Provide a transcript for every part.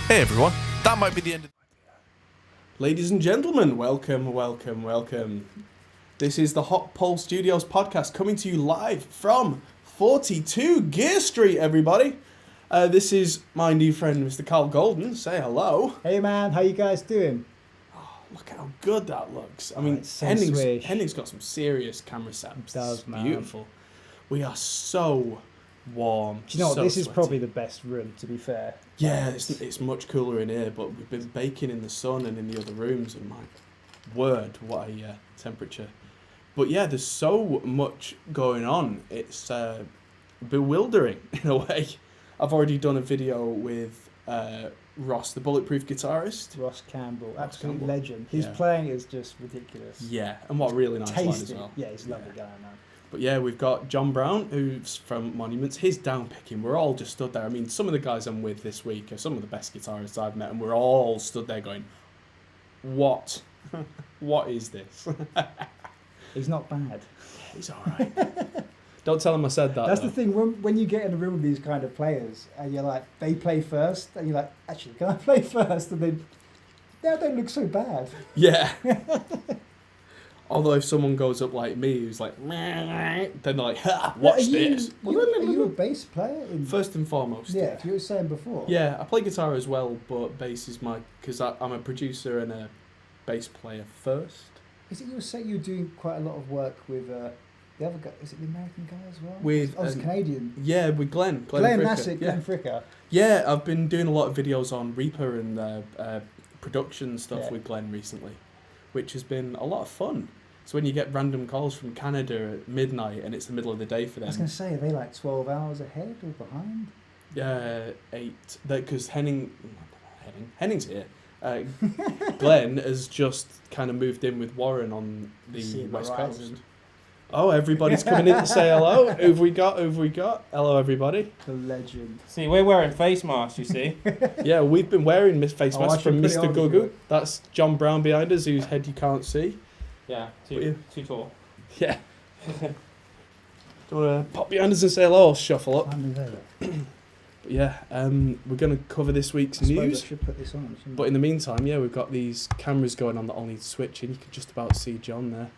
Hey everyone, that might be the end of... Ladies and gentlemen, welcome. This is the Hotball Studios podcast coming to you live from 42 Gear Street, everybody. This is my new friend, Mr. Karl Golden. Say hello. Hey man, how you guys doing? Oh, look how good that looks. I mean, it's so Henning's got some serious camera setups. It does, it's man. Beautiful. We are so warm. Do you know what? so This is sweaty. probably the best room, to be fair. Yeah, it's much cooler in here, but we've been baking in the sun and in the other rooms, and my word, what a temperature. But yeah, there's so much going on. It's bewildering in a way. I've already done a video with Ross, the Bulletproof Guitarist. Ross Campbell, Ross absolute Campbell. legend. His Yeah. playing is just ridiculous. Yeah, and what a really nice line as Tasty. well. Yeah, he's a lovely guy, man. But yeah, we've got John Browne, who's from Monuments. His downpicking, we're all just stood there. I mean, some of the guys I'm with this week are some of the best guitarists I've met, and we're all stood there going, what? What is this? He's not bad. He's all right. Don't tell him I said that. That's though. the thing, when you get in a room with these kind of players, and you're like, they play first, and you're like, actually, can I play first? And then, they don't look so bad. Yeah. Although if someone goes up like me, who's like, then they're like, ha, watch this. Are you a bass player? First and foremost. Yeah, you were saying before. Yeah, I play guitar as well, but bass is because I'm a producer and a bass player first. Is it you were saying you're doing quite a lot of work with the other guy? Is it the American guy as well? With it's Canadian. Yeah, with Glenn Glenn, Fricker. that's it, Yeah. Glenn Fricker. Yeah, I've been doing a lot of videos on Reaper and production stuff Yeah. with Glenn recently, which has been a lot of fun. So when you get random calls from Canada at midnight and it's the middle of the day for I them. was going to say, are they like 12 hours ahead or behind? 8. Because Henning's here. Glenn has just kind of moved in with Warren on the West Coast. Oh, everybody's coming in to say hello. Who have we got? Hello, everybody. The legend. See, we're wearing face masks, you see. Yeah, we've been wearing face masks from put it Mr. on Gugu. you. That's John Browne behind us, whose head you can't see. Yeah, What you- too tall. Yeah. Do you want to pop behind us and say hello or shuffle up? I'm there. But yeah, we're going to cover this week's I suppose news. I should put this on. shouldn't But I? in the meantime, yeah, we've got these cameras going on that all need switching. You can just about see John there.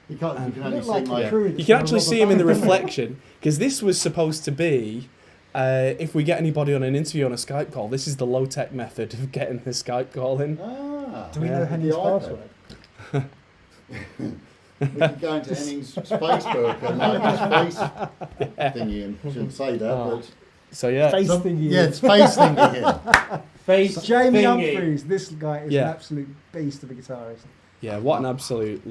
You can't. You can You only look see like my. a crew You that's can got a actually rubber see him in the band. reflection, because this was supposed to be, if we get anybody on an interview on a Skype call, this is the low-tech method of getting the Skype call in. Ah. Do we Yeah. know Henny's The iPad. password? We could go into Henning's Facebook and like his face thingy, and shouldn't say that, Oh. but So yeah, Face thingy. yeah, it's face thingy here. Face Jamie thingy. Humphries. This guy is Yeah. an absolute beast of a guitarist. yeah, what an absolute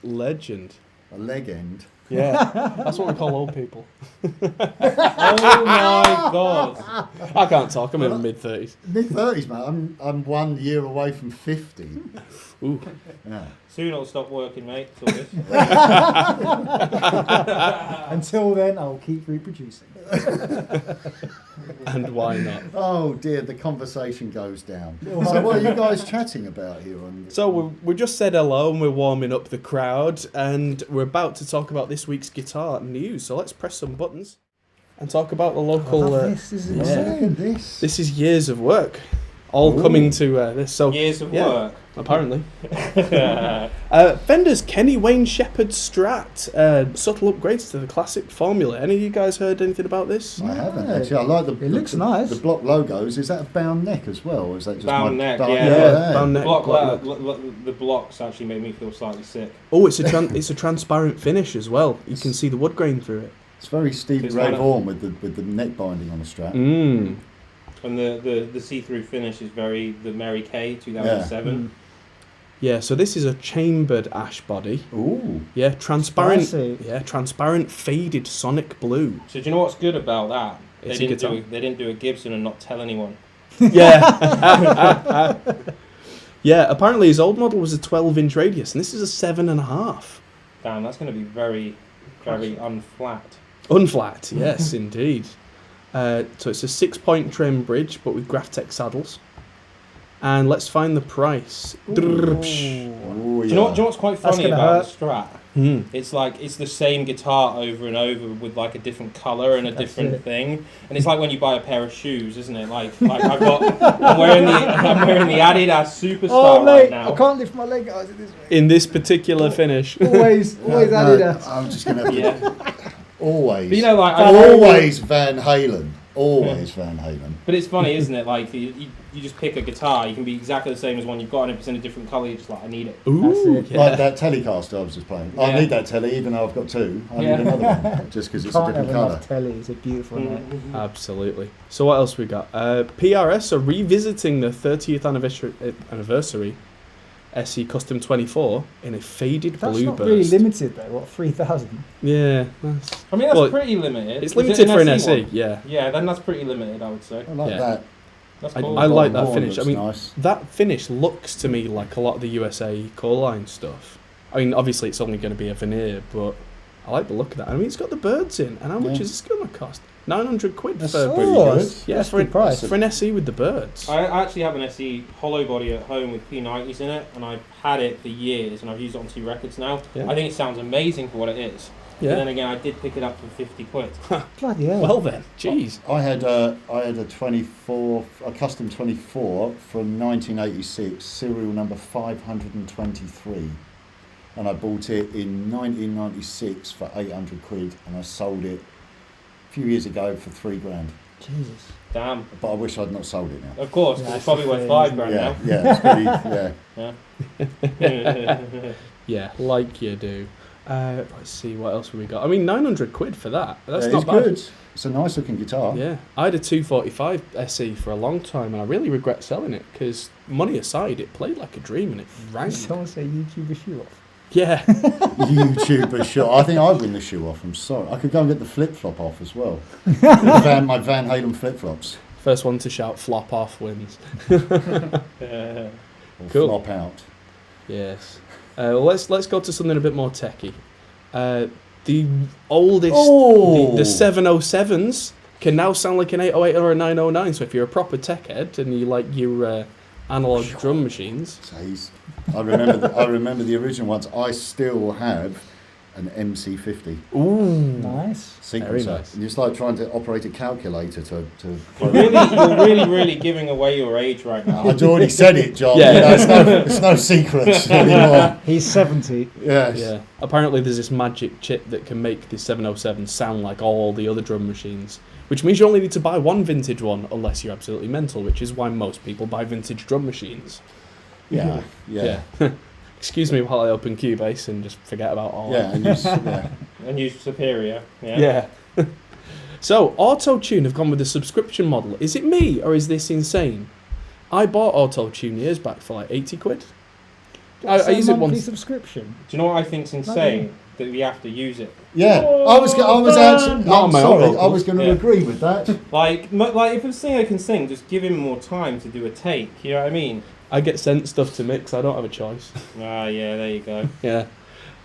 legend. A leg end. Yeah, that's what we call old people. Oh my god. I can't talk. I'm in my mid-30s. Mid-30s, mate. I'm 1 year away from 50. Ooh. Yeah. Soon I'll stop working, mate. It's all this. Until then, I'll keep reproducing. And why not? Oh dear, the conversation goes down. So what are you guys chatting about here on? So we just said hello and we're warming up the crowd, and we're about to talk about this week's guitar news. So let's press some buttons and talk about the local. This is yeah. insane. This. This is years of work, all coming to this. So Years of yeah. work. Apparently. Fender's Kenny Wayne Shepherd Strat. Subtle upgrades to the classic formula. Any of you guys heard anything about this? I haven't actually. I like the. It looks nice. The block logos. Is that a bound neck as well, or is that just Bound my neck, bound yeah. Yeah, bound neck. The blocks actually made me feel slightly sick. Oh, it's a transparent finish as well. You can see the wood grain through it. It's very Stevie It's Ray kind of- Vaughan with the neck binding on the strap. Mm. And the see-through finish is very the Mary Kay 2007. Yeah, so this is a chambered ash body. Ooh. Yeah, transparent. Spicy. Yeah, transparent faded sonic blue. So do you know what's good about that? It's a guitar. They didn't do a Gibson and not tell anyone. Yeah. Yeah, apparently his old model was a 12-inch radius, and this is a 7.5. Damn, that's going to be very, very unflat. Unflat, yes, indeed. So it's a 6-point trim bridge, but with Graphtec saddles. And let's find the price. Ooh, Do you know what's quite That's funny gonna about hurt. the Strat? It's like it's the same guitar over and over with like a different color and a different thing, and it's like when you buy a pair of shoes, isn't it? Like I'm wearing the Adidas Superstar right now. I can't lift my leg out of this way. In this particular finish. Always Adidas. I'm just gonna have to always. But you know, like always Van Halen. Always Van Halen. But it's funny, isn't it? Like you just pick a guitar, you can be exactly the same as one you've got, and if it's in a different colour, you're just like, I need it. Ooh, That's it. Like that Telecaster I was just playing. I need that telly, even though I've got two. I need another one, just because it's a different colour. Telly. It's a beautiful night. Absolutely. So what else we got? PRS are revisiting the 30th anniversary SE Custom 24 in a faded That's blue not burst. really limited though. What, 3,000? Yeah. I mean, that's pretty limited. It's Is limited it for an SE SE, one? yeah. Yeah, then that's pretty limited, I would say. I like Yeah. that. That's cool. I like that Horn finish. I looks mean, nice. that finish looks to me like a lot of the USA core line stuff. I mean, obviously it's only going to be a veneer, but I like the look of that. I mean, it's got the birds in, and how much is this going to cost? 900 quid That's for pretty good. yeah, That's for a good price. an SE with the birds. I actually have an SE hollow body at home with P90s in it, and I've had it for years, and I've used it on 2 records now. Yeah. I think it sounds amazing for what it is. But Yeah. then again, I did pick it up for 50 quid. Bloody hell. Well then, jeez. I had a 24, a custom 24 from 1986, serial number 523, and I bought it in 1996 for 800 quid, and I sold it a few years ago for $3,000. Jesus. Damn. But I wish I'd not sold it now. Of course, 'cause Yeah, it's probably that's worth the £5 thing, now. Yeah, it's pretty, yeah. Yeah, like you do. Let's see, what else have we got? I mean, 900 quid for that. That's Yeah, not it's bad. good. It's a nice looking guitar. Yeah, I had a 245 SE for a long time, and I really regret selling it because, money aside, it played like a dream and it rang. Someone say YouTuber shoe off. Yeah, YouTuber shot. I think I'd win the shoe off. I'm sorry. I could go and get the flip flop off as well. My Van Halen flip flops. first one to shout "flop off" wins. Or Cool. flop out. Yes. Well, let's go to something a bit more techie. The oldest, Oh! the 707s can now sound like an 808 or a 909. So if you're a proper tech head and you like your analog drum machines, So I remember the original ones. I still have an MC50 Nice. sequencer. Very nice. And it's like trying to operate a calculator to You're really giving away your age right now. I'd already said it, John. Yeah. You know, it's no secret anymore. He's 70. Yes. yeah. Apparently, there's this magic chip that can make the 707 sound like all the other drum machines, which means you only need to buy one vintage one unless you're absolutely mental, which is why most people buy vintage drum machines. Yeah. Yeah. Excuse me while I open Cubase and just forget about all Yeah. that. And yeah. And use Superior. Yeah. Yeah. So, AutoTune have gone with the subscription model. Is it me, or is this insane? I bought AutoTune years back for like 80 quid. I use it monthly once. subscription. Do you know what I think's insane? That we have to use it. Yeah. I was actually. Not on I'm my own sorry. I vocals. was going to Yeah. agree with that. Like if a singer can sing, just give him more time to do a take. You know what I mean? I get sent stuff to mix. I don't have a choice. Ah, yeah, there you go. Yeah.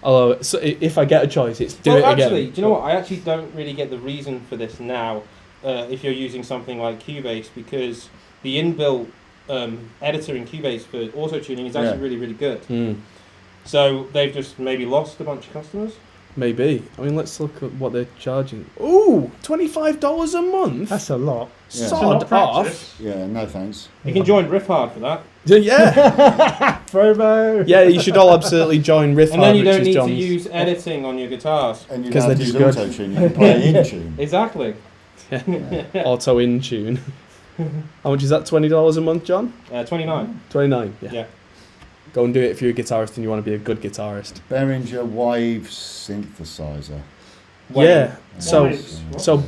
Although, so if I get a choice, it's do Well, it actually, again. do you know what? I actually don't really get the reason for this now. If you're using something like Cubase, because the inbuilt editor in Cubase for auto tuning is actually Yeah. really, really good. Hmm. So they've just maybe lost a bunch of customers. Maybe. I mean, let's look at what they're charging. Ooh, $25 a month. That's a lot. Yeah. Sod off. Yeah. No thanks. You can join Riff Hard for that, Yeah. Promo. Yeah, you should all absolutely join Riff and Hard, then you which don't is need John's. to use editing on your guitars. And you 'Cause don't have they're to use just good. auto tune. You can play it in tune. Exactly. Auto in tune. How much is that? $20 a month, John? 29. 29. Yeah. Yeah. Go and do it if you're a guitarist and you want to be a good guitarist. Behringer Wave synthesizer. Yeah. So Waves. so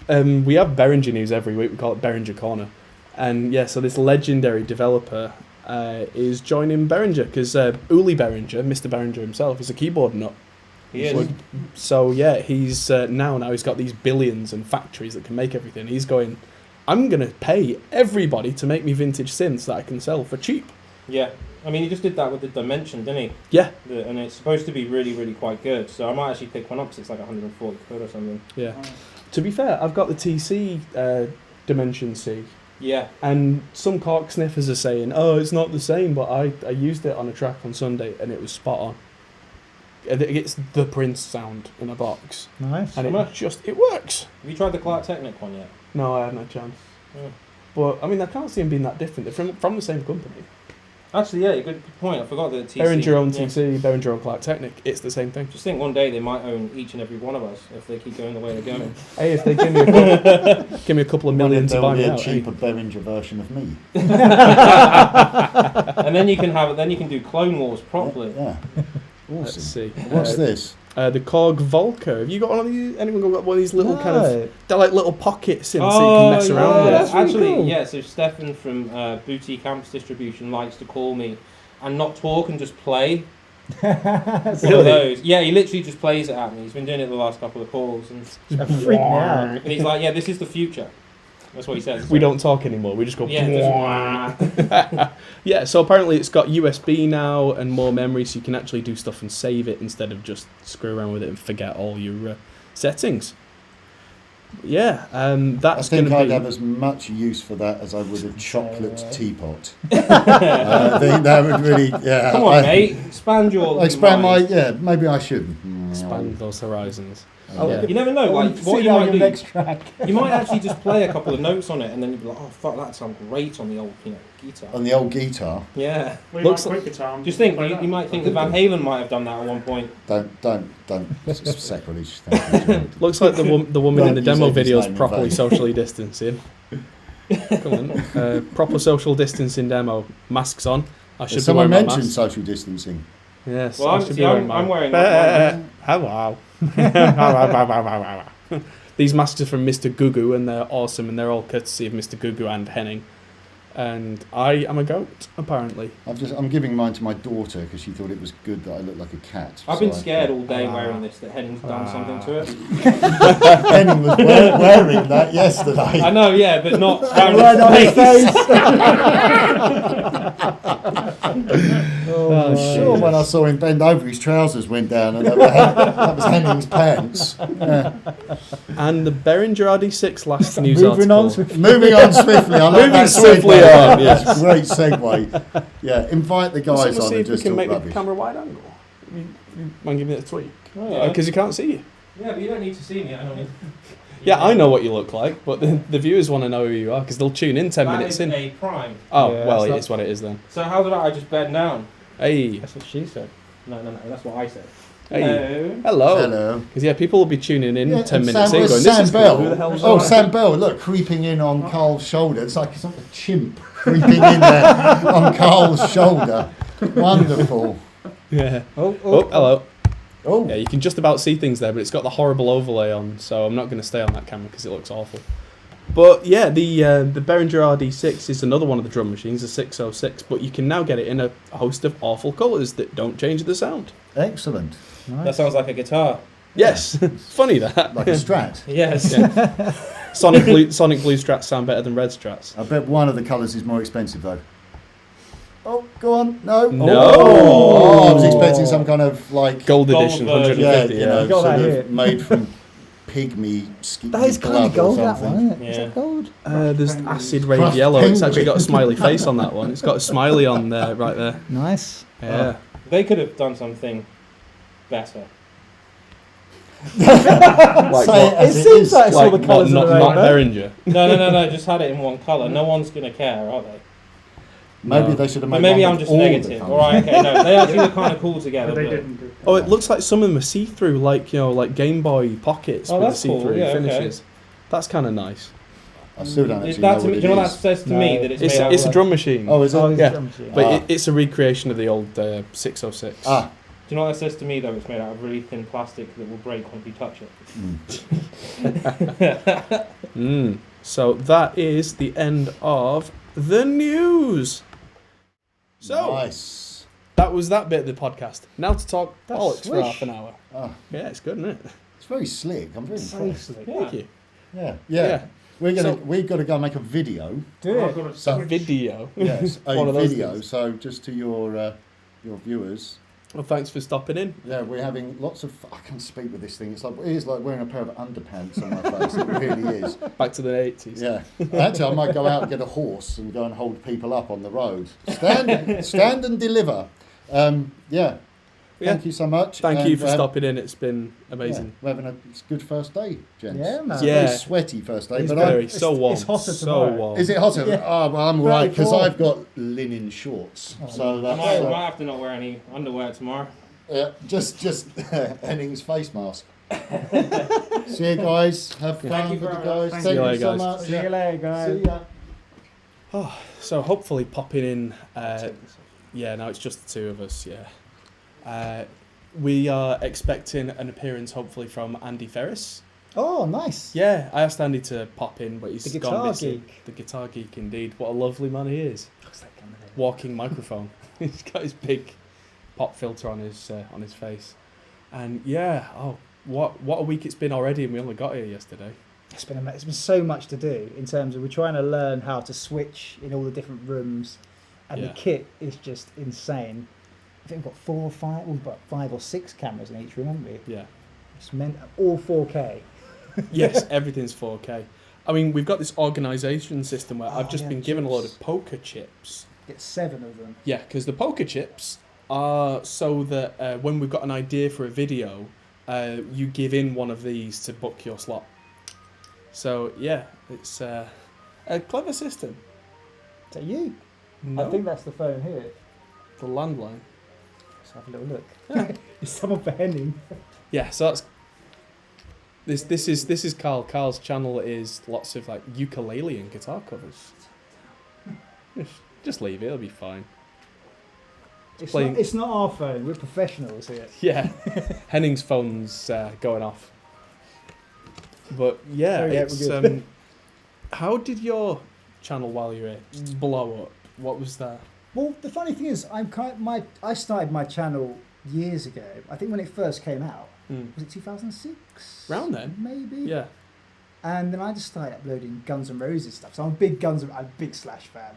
we have Behringer news every week. We call it Behringer Corner. And yeah, so this legendary developer is joining Behringer because Uli Behringer, Mr. Behringer himself, is a keyboard nut. He is. So yeah, he's now he's got these billions and factories that can make everything. He's going, I'm going to pay everybody to make me vintage synths that I can sell for cheap. Yeah. I mean, he just did that with the Dimension, didn't he? Yeah. And it's supposed to be really, really quite good. So I might actually pick one up because it's like 140 quid or something. Yeah. To be fair, I've got the TC Dimension C. Yeah. And some cork sniffers are saying, oh, it's not the same, but I used it on a track on Sunday and it was spot on. It's the Prince sound in a box, Nice. and How much? it works. Have you tried the Clark Technic one yet? No, I haven't had a chance. Oh. But I mean, I can't see them being that different. They're from the same company. Actually, yeah, good point. I forgot that TC. Behringer own yeah. TC, Behringer own Clark Technic. It's the same thing. Just think one day they might own each and every one of us if they keep going the way they're going. Hey, if they give me a couple of million to buy me a out, cheaper Behringer version of me. And then you can do Clone Wars properly. Yeah. let's Awesome. see. What's this? The Korg Volca. Have you got one of these? Anyone got one of these little kind of? They're like little pockets in, so you can mess around with. That's really Actually, cool. yeah. So Stefan from Boutique Amps Distribution likes to call me and not talk and just play. One of those. Yeah, he literally just plays it at me. He's been doing it the last couple of calls, and Freak me out. and he's like, "Yeah, this is the future." That's what he says. We don't talk anymore. We just go. Yeah. Yeah. So apparently it's got USB now and more memory, so you can actually do stuff and save it instead of just screw around with it and forget all your settings. Yeah. That's I going think to I'd be. have as much use for that as I would a chocolate teapot. I think that would really, yeah. Come on, mate. Expand your. Expand my, mind. yeah, maybe I should. Expand those horizons. Yeah. You never know. Like what See you that on might your do. next track. You might actually just play a couple of notes on it, and then you'd be like, "Oh fuck, that sounds great on the old, guitar." On the old guitar. Yeah. Well, Looks you might quit guitar and Just think, play you that. might think that Van Halen might have done that at one point. Don't. It's sacrilege. Thank you. Looks like the woman in the Don't demo use his video is name in properly vain. socially distancing. Come on. Proper social distancing demo. Masks on. I should be Someone wearing my mentioned mask. social distancing. Yes, Well, I I'm, should see, be wearing I'm mine. wearing that. Hello. These masks are from Mr. Gugu and they're awesome and they're all courtesy of Mr. Gugu and Henning. And I am a goat, apparently. I'm giving mine to my daughter because she thought it was good that I looked like a cat. I've been So I- scared all day wearing this that Henning's done something to it. Henning was wearing that yesterday. I know, yeah, but not Right on his face. Oh, Sure, when I saw him bend over, his trousers went down, and that was Henning's pants. Yeah. And the Behringer RD6 last news Moving article. on swiftly. Moving on swiftly. I like Moving that swiftly segue. on, yes. That's a great segue. Yeah, invite the guys Someone on see and if we just can talk make the rubbish. camera wide angle. You mind giving it a tweak? Oh, Because you can't see you. yeah, but you don't need to see me. I don't need. Yeah, I know what you look like, but the viewers want to know who you are because they'll tune in 10 That minutes is in. a prime. Oh, Yeah, well, that's it not- is what it is then. So how did I just bend down? Hey. That's what she said. No, that's what I said. Hey. Hello. Hello. Hello. Because, yeah, people will be tuning in Yeah, 10 and minutes Sam, in where's going, Sam this is Bell. cool. Who the hell's Oh, that? Sam Bell, look, creeping in on Carl's shoulder. It's like a chimp creeping in there on Carl's shoulder. Wonderful. Yeah. Oh, Oh, hello. Oh, Yeah, you can just about see things there, but it's got the horrible overlay on, so I'm not going to stay on that camera because it looks awful. But yeah, the Behringer RD6 is another one of the drum machines, the 606, but you can now get it in a host of awful colours that don't change the sound. excellent. That sounds like a guitar. Yes, funny that. Like a Strat. Yes. Yeah. Sonic Blue Strats sound better than Red Strats. I bet one of the colours is more expensive though. Oh, go on. No. No. Oh, I was expecting some kind of like Gold Gold edition, version. 150. you Yeah, know, You got sort that of here. made from pygmy skin. That is kind of gold, that one, isn't it? Is Yeah. that gold? There's acid rain Crushed yellow. It's pink. actually got a smiley face on that one. It's got a smiley on there, right there. Nice. Yeah. They could have done something better. Like Say what? it as It it seems is. like it's all Like the what? colours Not of the rainbow. Behringer. No. Just had it in one colour. No one's gonna care, are they? Maybe No. they should have But made maybe one I'm with just all the negative. colours. All right, okay, no, they actually look kind of cool together. But they but- didn't do Oh, it looks like some of them are see-through, like, you know, like Game Boy pockets Oh, with the that's cool. see-through Yeah, okay. finishes. That's kind of nice. I still don't actually That know to what me, it do you know what that is. says to me? No. That it's It's made out it's of a like- drum machine, Oh, is it? Oh, it's Yeah. a drum machine. but Ah. it's a recreation of the old 606. Ah, Do you know what that says to me though? It's made out of really thin plastic that will break when you touch it. So that is the end of the news. So nice. that was that bit of the podcast. Now to talk That's bollocks for swish. half an hour. Ah, Yeah, it's good, isn't it? it's very slick. I'm very impressed. Seriously. Thank you. Yeah. Yeah. We've got to go make a video. Do I've it. got a So switch. video. Yes, One a of those video. things. So just to your viewers, Well, thanks for stopping in. yeah, we're having lots of. I can't speak with this thing. It is like wearing a pair of underpants on my face. It really is. Back to the 80s. Yeah. Actually, I might go out and get a horse and go and hold people up on the road. Stand and deliver. Yeah. thank you so much. Thank and you for we're stopping in. It's been Yeah, amazing. we're having a good first day, gents. Yeah, man. It's a Yeah. very sweaty first day, It's but Very It's- so warm. it's hotter so tomorrow. warm. is it hotter? Yeah. Oh, well, I'm all right because 34. I've got linen shorts. Oh, So I that's might have to not wear any underwear tomorrow. just Henning's face mask. See you guys. Have Thank fun you with the very guys. much. Thank See you you later, so guys. much. See you later, guys. See ya. So hopefully popping in. Yeah, no, it's just the two of us. Yeah. We are expecting an appearance, hopefully, from Andy Ferris. Oh, nice. Yeah, I asked Andy to pop in, but he's The gone guitar missing. geek. The guitar geek, indeed. What a lovely man he is. Looks like I'm there. Walking microphone. He's got his big pop filter on his face, and yeah. Oh, what a week it's been already, and we only got here yesterday. It's been so much to do in terms of we're trying to learn how to switch in all the different rooms, and Yeah. the kit is just insane. I think we've got 4 or 5, we've got 5 or 6 cameras in each room, haven't we? Yeah. It's meant all 4K. Yes, everything's 4K. I mean, we've got this organisation system where I've Oh, just yeah, been given a load chips. of poker chips. Get 7 of them. Yeah, because the poker chips are so that when we've got an idea for a video, you give in one of these to book your slot. So yeah, it's a clever system. Is that you? No, I think that's the phone here. the landline. Let's have a little look. It's someone for Henning. Yeah, so that's this is Carl. Carl's channel is lots of like ukulele and guitar covers. Just leave it; it'll be fine. Playing- It's not our phone. We're professionals here. Yeah, Henning's phone's going off. But yeah, Oh, yeah, it's we're good. how did your channel while you were here blow up? What was that? Well, the funny thing is, I started my channel years ago. I think when it first came out, was it 2006? Round then? Maybe. Yeah, And then I just started uploading Guns N' Roses stuff. So I'm a big I'm a big Slash fan,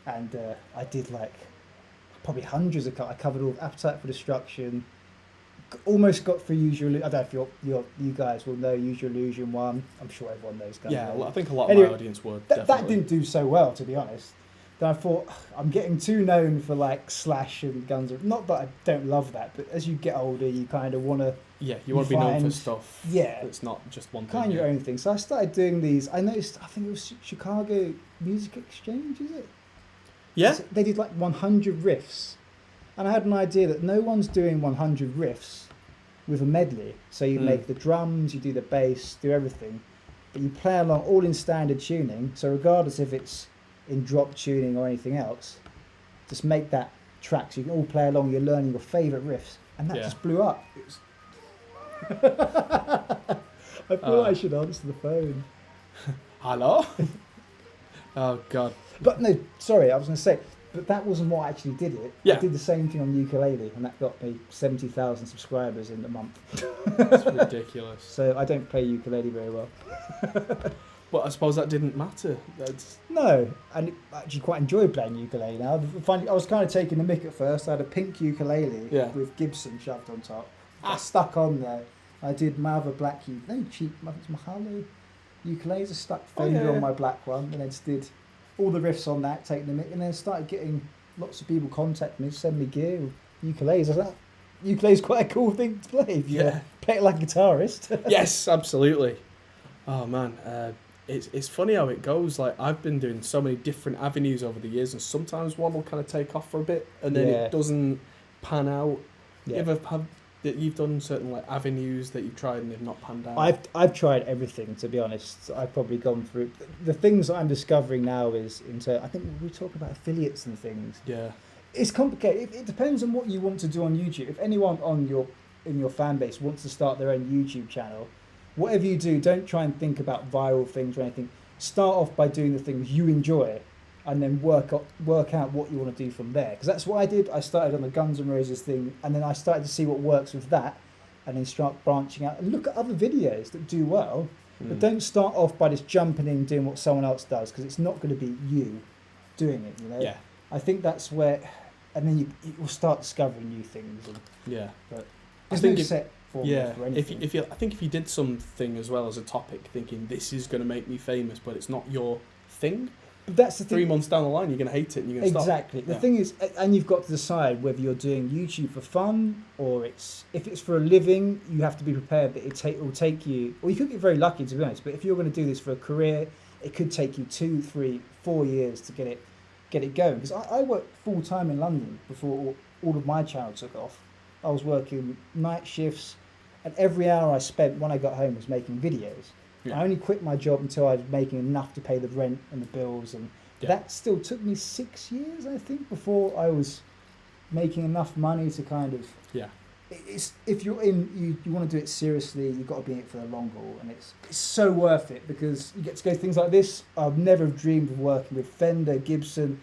and I did like probably hundreds of. I covered all of Appetite for Destruction. Almost got through Usual. I don't know if you guys will know Use Your Illusion 1. I'm sure everyone knows Guns N' yeah. Roses. I think a lot of Anyway, my audience would. That definitely. didn't do so well, to be honest. Then I thought, I'm getting too known for like Slash and Guns N' Not that I don't love that, but as you get older, you kind of want to Yeah, you want to be known for find- stuff. Yeah. It's not just one kind thing. of your yeah. own thing. So I started doing these. I noticed, I think it was Chicago Music Exchange, is it? Yeah, So they did like 100 riffs. And I had an idea that no one's doing 100 riffs with a medley. So you make the drums, you do the bass, do everything. But you play along all in standard tuning. So regardless if it's in drop tuning or anything else, just make that track so you can all play along. You're learning your favourite riffs. And that Yeah. just blew up. It was... I thought I should answer the phone. Hello. Oh God. But no, sorry, I was going to say, but that wasn't what actually did it. Yeah. I did the same thing on ukulele, and that got me 70,000 subscribers in a month. It's ridiculous. So I don't play ukulele very well. But I suppose that didn't matter. That's No, and I actually quite enjoy playing ukulele now. I was kind of taking the mick at first. I had a pink ukulele Yeah. with Gibson shoved on top. I stuck on there. I did my other black ukulele, cheap, I think it's Mahalo ukuleles. I stuck Fender yeah. on my black one, and then just did all the riffs on that, taking the mick, and then started getting lots of people contact me, send me gear, ukuleles. I was like, ukulele's quite a cool thing to play if you Yeah. play it like a guitarist. yes, absolutely. Oh man, it's funny how it goes. Like I've been doing so many different avenues over the years, and sometimes one will kind of take off for a bit, and then Yeah. it doesn't pan out. Yeah. You ever have that you've done certain like avenues that you've tried and they've not panned out? I've tried everything, to be honest. I've probably gone through the things that I'm discovering now is I think we talk about affiliates and things. Yeah, It's complicated. It depends on what you want to do on YouTube. If anyone in your fan base wants to start their own YouTube channel, whatever you do, don't try and think about viral things or anything. Start off by doing the things you enjoy, and then work out what you want to do from there. Because that's what I did. I started on the Guns N' Roses thing, and then I started to see what works with that, and then start branching out and look at other videos that do well. But don't start off by just jumping in and doing what someone else does, because it's not going to be you doing it. You know. yeah, I think that's where, and then you will start discovering new things. And yeah. there's think no if- set formula Yeah, for if anything. I think if you did something as well as a topic, thinking this is going to make me famous, but it's not your thing, But that's the thing. 3 months down the line, you're going to hate it and you're going to stop. Exactly. The thing is, and you've got to decide whether you're doing YouTube for fun or if it's for a living, you have to be prepared that it will take you, or you could get very lucky to be honest, but if you're going to do this for a career, it could take you 2, 3, 4 years to get it going. Because I worked full time in London before all of my channel took off. I was working night shifts, and every hour I spent when I got home was making videos. Yeah. I only quit my job until I was making enough to pay the rent and the bills, and that still took me 6 years, I think, before I was making enough money to kind of. Yeah. It's if you're in you want to do it seriously, you've got to be in it for the long haul, and it's so worth it because you get to go to things like this. I've never dreamed of working with Fender, Gibson,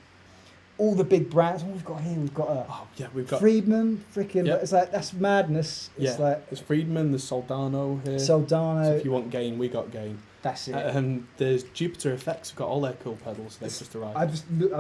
all the big brands. What we've got here, we've got we've got Friedman, freaking. Yep. It's like that's madness. It's like there's Friedman, there's Soldano here. Soldano. So if you want gain, we got gain. That's it. And there's Jupiter Effects. We've got all their cool pedals. They've just arrived. I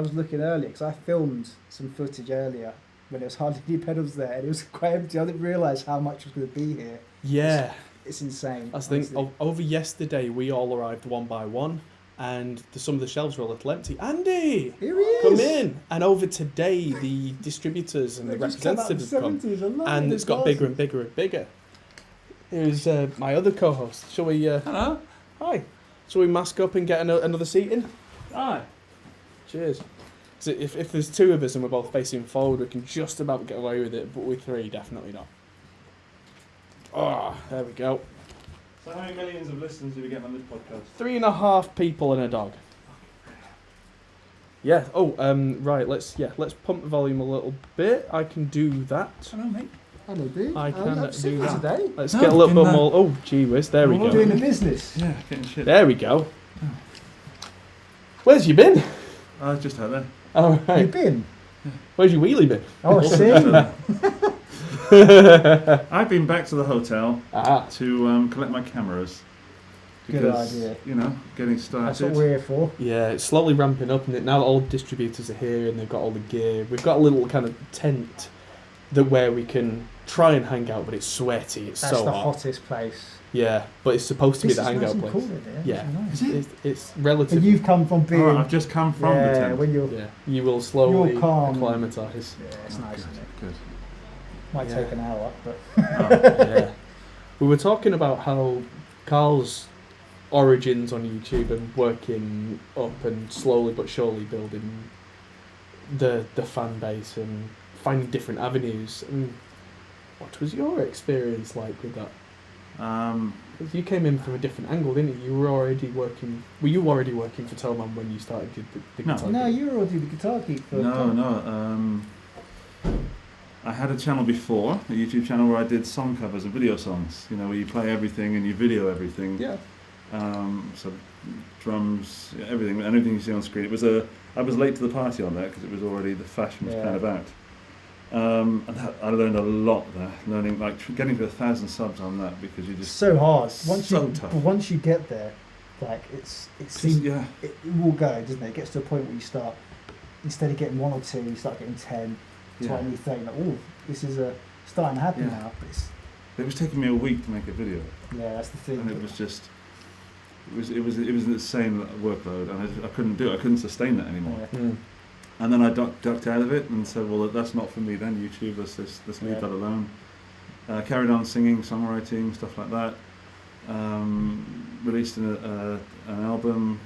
was looking earlier because I filmed some footage earlier when there was hardly any pedals there, and it was quite empty. I didn't realise how much was going to be here. Yeah, it's insane. That's the thing. Over yesterday, we all arrived one by one, and some of the shelves were a little empty. Andy, here he is. Come in. And over today, the distributors and the representatives have come, and it's got bigger and bigger and bigger. Here's my other co-host. Shall we? Hello. Hi. Shall we mask up and get another seat in? Aye. Cheers. So if there's two of us and we're both facing forward, we can just about get away with it, but with three, definitely not. Ah, there we go. So how many millions of listeners do we get on this podcast? 3.5 people and a dog. Yeah. Oh, right. Let's pump the volume a little bit. I can do that. Hello, mate. Hello, dude. I can do that. Today. Let's get a little bit more. Oh, gee whiz. There we We're go. doing the business. Yeah, getting shit. There we go. Where's you been? I was just out there. Oh, right. You been? Where's your wheelie been? Oh, I see. I've been back to the hotel Ah. to collect my cameras. Good Because, idea. you know, getting started. That's what we're here for. Yeah, it's slowly ramping up, and now that all the distributors are here and they've got all the gear, we've got a little kind of tent where we can try and hang out, but it's sweaty. It's That's so the hot. hottest place. Yeah, but it's supposed to be This the is nice hangout and place. cool in there. Yeah, Nice. it's And relatively. you've come from being. Oh, I've just come from the tent. when you're. Yeah, you will slowly You're calm. acclimatise. Yeah, it's nice, isn't it? Good. Might Yeah. take an hour, but. Yeah, we were talking about how Karl's origins on YouTube and working up and slowly but surely building the fan base and finding different avenues. And what was your experience like with that? 'Cause you came in from a different angle, didn't you? You were already working. Were you already working for THOMANN when you started the No. guitar? No, gig? you were already the guitar geek for. No. I had a channel before, a YouTube channel where I did song covers and video songs. You know, where you play everything and you video everything. Yeah. So drums, everything you see on screen. I was late to the party on that because it was already the fashion was kind of out. And I learned a lot there, getting to 1,000 subs on that because you just So hard. tough. But once you get there, like it will go, doesn't it? It gets to a point where you start, instead of getting 1 or 2, you start getting 10, 20, 30. Like, oh, this is starting to happen now. But it was taking me a week to make a video, that's the thing. and it was just it was an insane workload, and I couldn't do it. I couldn't sustain that anymore. Yeah. Mm. And then I ducked out of it and said, well, that's not for me then, YouTube, let's leave that alone. Carried on singing, songwriting, stuff like that. Released an album,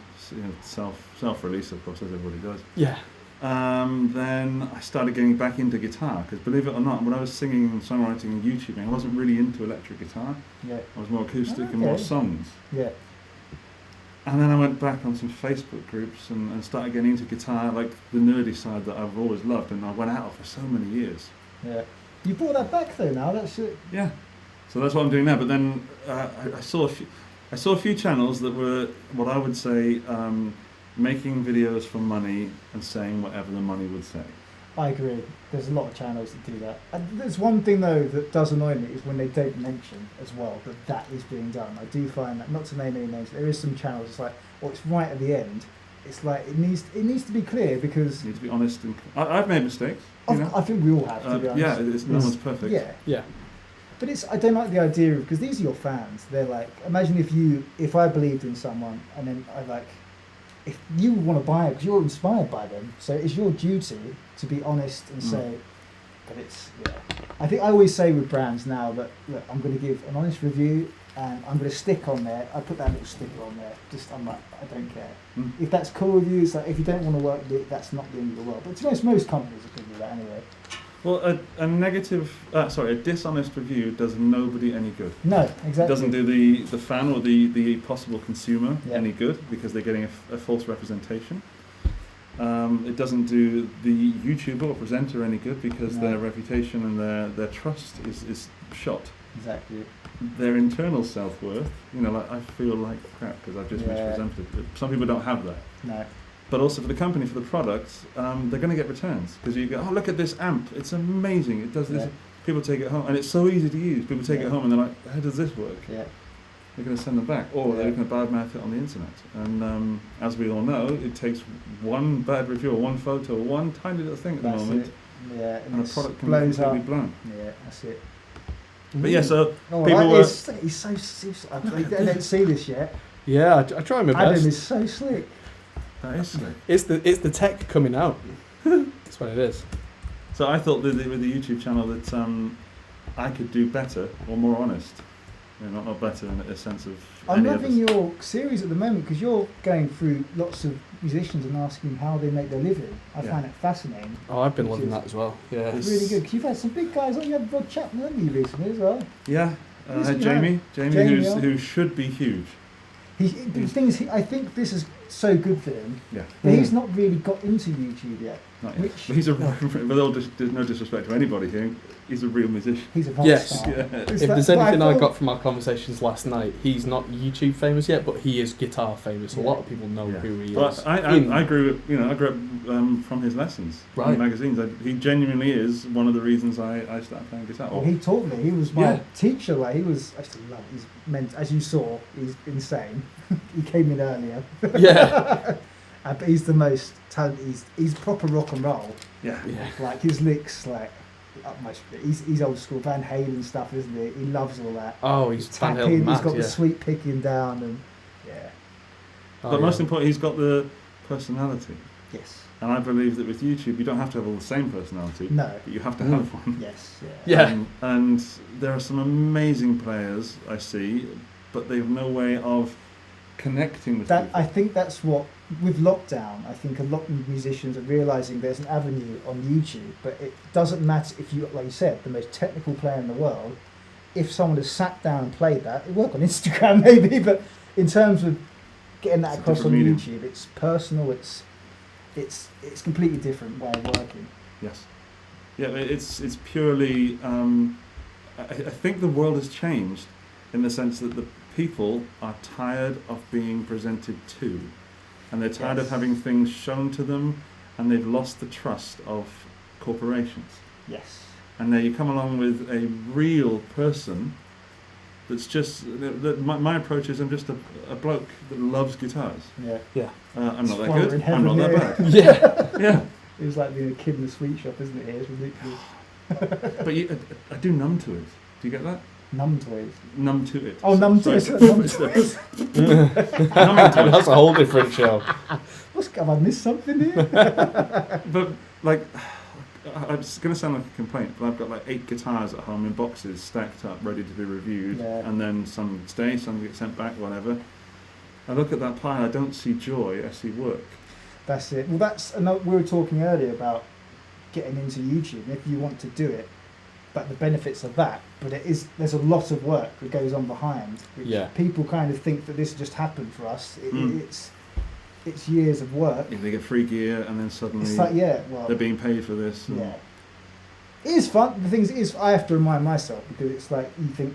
self-release, of course, as everybody does. Yeah. Then I started getting back into guitar, because believe it or not, when I was singing and songwriting and YouTubing, I wasn't really into electric guitar. Yeah. I was more acoustic and more songs. Yeah. And then I went back on some Facebook groups and started getting into guitar, like the nerdy side that I've always loved, and I went out for so many years. Yeah. You brought that back though now. That's it. Yeah. So that's what I'm doing now. But then I saw a few channels that were what I would say making videos for money and saying whatever the money would say. I agree. There's a lot of channels that do that. And there's one thing though that does annoy me is when they don't mention as well that is being done. I do find that, not to name any names, there is some channels. It's like, it's right at the end. It's like it needs to be clear because You need to be honest. And I've made mistakes. You know? I think we all have to be honest. Yeah, no one's perfect. Yeah. Yeah. But I don't like the idea of, because these are your fans. They're like, imagine if I believed in someone and then if you want to buy it because you're inspired by them, so it's your duty to be honest and say, but it's, I think I always say with brands now that, look, I'm going to give an honest review and I'm going to stick on there, I put that little sticker on there, just, I'm like, I don't care. If that's cool with you, it's like, if you don't want to work with it, that's not the end of the world. But to be honest, most companies are going to do that anyway. Well, a dishonest review does nobody any good. No, exactly. It doesn't do the fan or the possible consumer any good because they're getting a false representation. It doesn't do the YouTuber or presenter any good because their reputation and their trust is shot. Exactly. Their internal self-worth, like I feel like crap because I've just misrepresented. Some people don't have that. No. But also for the company, for the product, they're going to get returns because you go, oh, look at this amp, it's amazing, it does this. Yeah. People take it home, and it's so easy to use. People take it home and they're like, how does this work? Yeah. They're going to send them back, or they're going to badmouth it on the internet. And as we all know, it takes one bad review, or one photo, or one tiny little thing at the moment, and a product can be completely blown. Yeah, that's it. But yeah, so people were... He's so I don't see this yet. Yeah, I try my best. Adam is so slick. That is slick. It's the tech coming out. That's what it is. So I thought with the YouTube channel that I could do better or more honest. Not better in a sense of. I'm loving your series at the moment because you're going through lots of musicians and asking how they make their living. I find it fascinating. Oh, I've been loving that as well. Yeah, it's really good because you've had some big guys on. You had Rod Chapman, haven't you, recently as well? Yeah, I had Jamie, who should be huge. The thing is, I think this is so good for him. Yeah. But he's not really got into YouTube yet. Not yet. He's with no disrespect to anybody here, he's a real musician. He's a rock star. Yeah. If there's anything I got from our conversations last night, he's not YouTube famous yet, but he is guitar famous. A lot of people know who he is. I grew up, from his lessons in magazines. He genuinely is one of the reasons I started playing guitar. Well, he taught me. He was my teacher. Like, he was. I still love. He's meant, as you saw, he's insane. He came in earlier. Yeah. But he's the most talented. He's proper rock and roll. Yeah. Like his licks, like utmost. He's old school Van Halen stuff, isn't he? He loves all that. Oh, he's Van Halen. He's got the sweet picking down and but most important, he's got the personality. Yes. And I believe that with YouTube, you don't have to have all the same personality. No. But you have to have one. Yes. Yeah. And there are some amazing players I see, but they have no way of connecting with people. I think that's what, with lockdown, I think a lot of musicians are realising there's an avenue on YouTube, but it doesn't matter if you, like you said, the most technical player in the world, if someone has sat down and played that, it'd work on Instagram maybe, but in terms of getting that across on YouTube, it's personal, it's completely different way of working. Yes. Yeah, it's purely, I think the world has changed in the sense that the people are tired of being presented to, and they're tired of having things shown to them, and they've lost the trust of corporations. Yes. And now you come along with a real person that's just, my approach is I'm just a bloke that loves guitars. Yeah. I'm not that good, I'm not that bad. Yeah. It was like being a kid in a sweet shop, isn't it? It's ridiculous. But I do numb to it. Do you get that? Numb to it. Numb to it. Oh, numb to it. Numb to it. That's a whole different show. Have I missed something here? But like, it's going to sound like a complaint, but I've got like 8 guitars at home in boxes stacked up, ready to be reviewed, and then some stay, some get sent back, whatever. I look at that pile, I don't see joy, I see work. That's it. Well, that's another, we were talking earlier about getting into YouTube, and if you want to do it, but the benefits of that, but there's a lot of work that goes on behind, which people kind of think that this just happened for us. It's years of work. Yeah, they get free gear and then suddenly it's like, they're being paid for this. Yeah. It is fun. The thing is, I have to remind myself, because it's like, you think,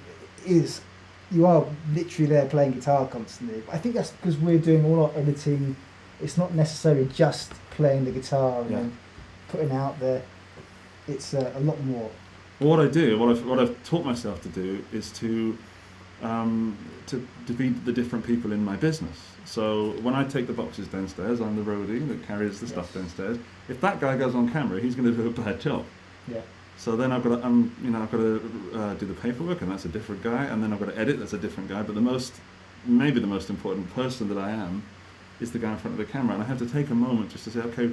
you are literally there playing guitar constantly. But I think that's because we're doing all our editing. It's not necessarily just playing the guitar and then putting it out there. It's a lot more. Well, what I've taught myself to do is to be the different people in my business. So when I take the boxes downstairs, I'm the roadie that carries the stuff downstairs. If that guy goes on camera, he's going to do a bad job. Yeah. So then I've got to do the paperwork, and that's a different guy. And then I've got to edit, that's a different guy. But maybe the most important person that I am is the guy in front of the camera, and I have to take a moment just to say, okay,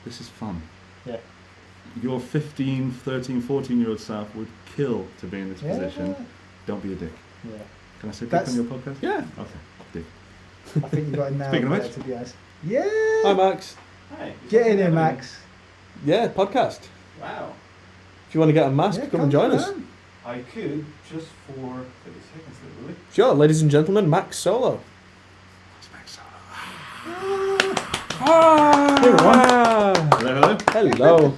this is fun. Yeah. Your 15, 13, 14-year-old self would kill to be in this position. Don't be a dick. Yeah. Can I say dick That's- on your podcast? Yeah. Okay, dick. I think you got it now. Speaking of which. To be honest. Yeah. Hi, Max. Hey, Get in here, Max. Yeah, podcast. Wow. If you want to get a mask, Yeah, come and join us. down. I could just for 30 seconds, literally. Sure, ladies and gentlemen, Max Solo. Hello. Hello.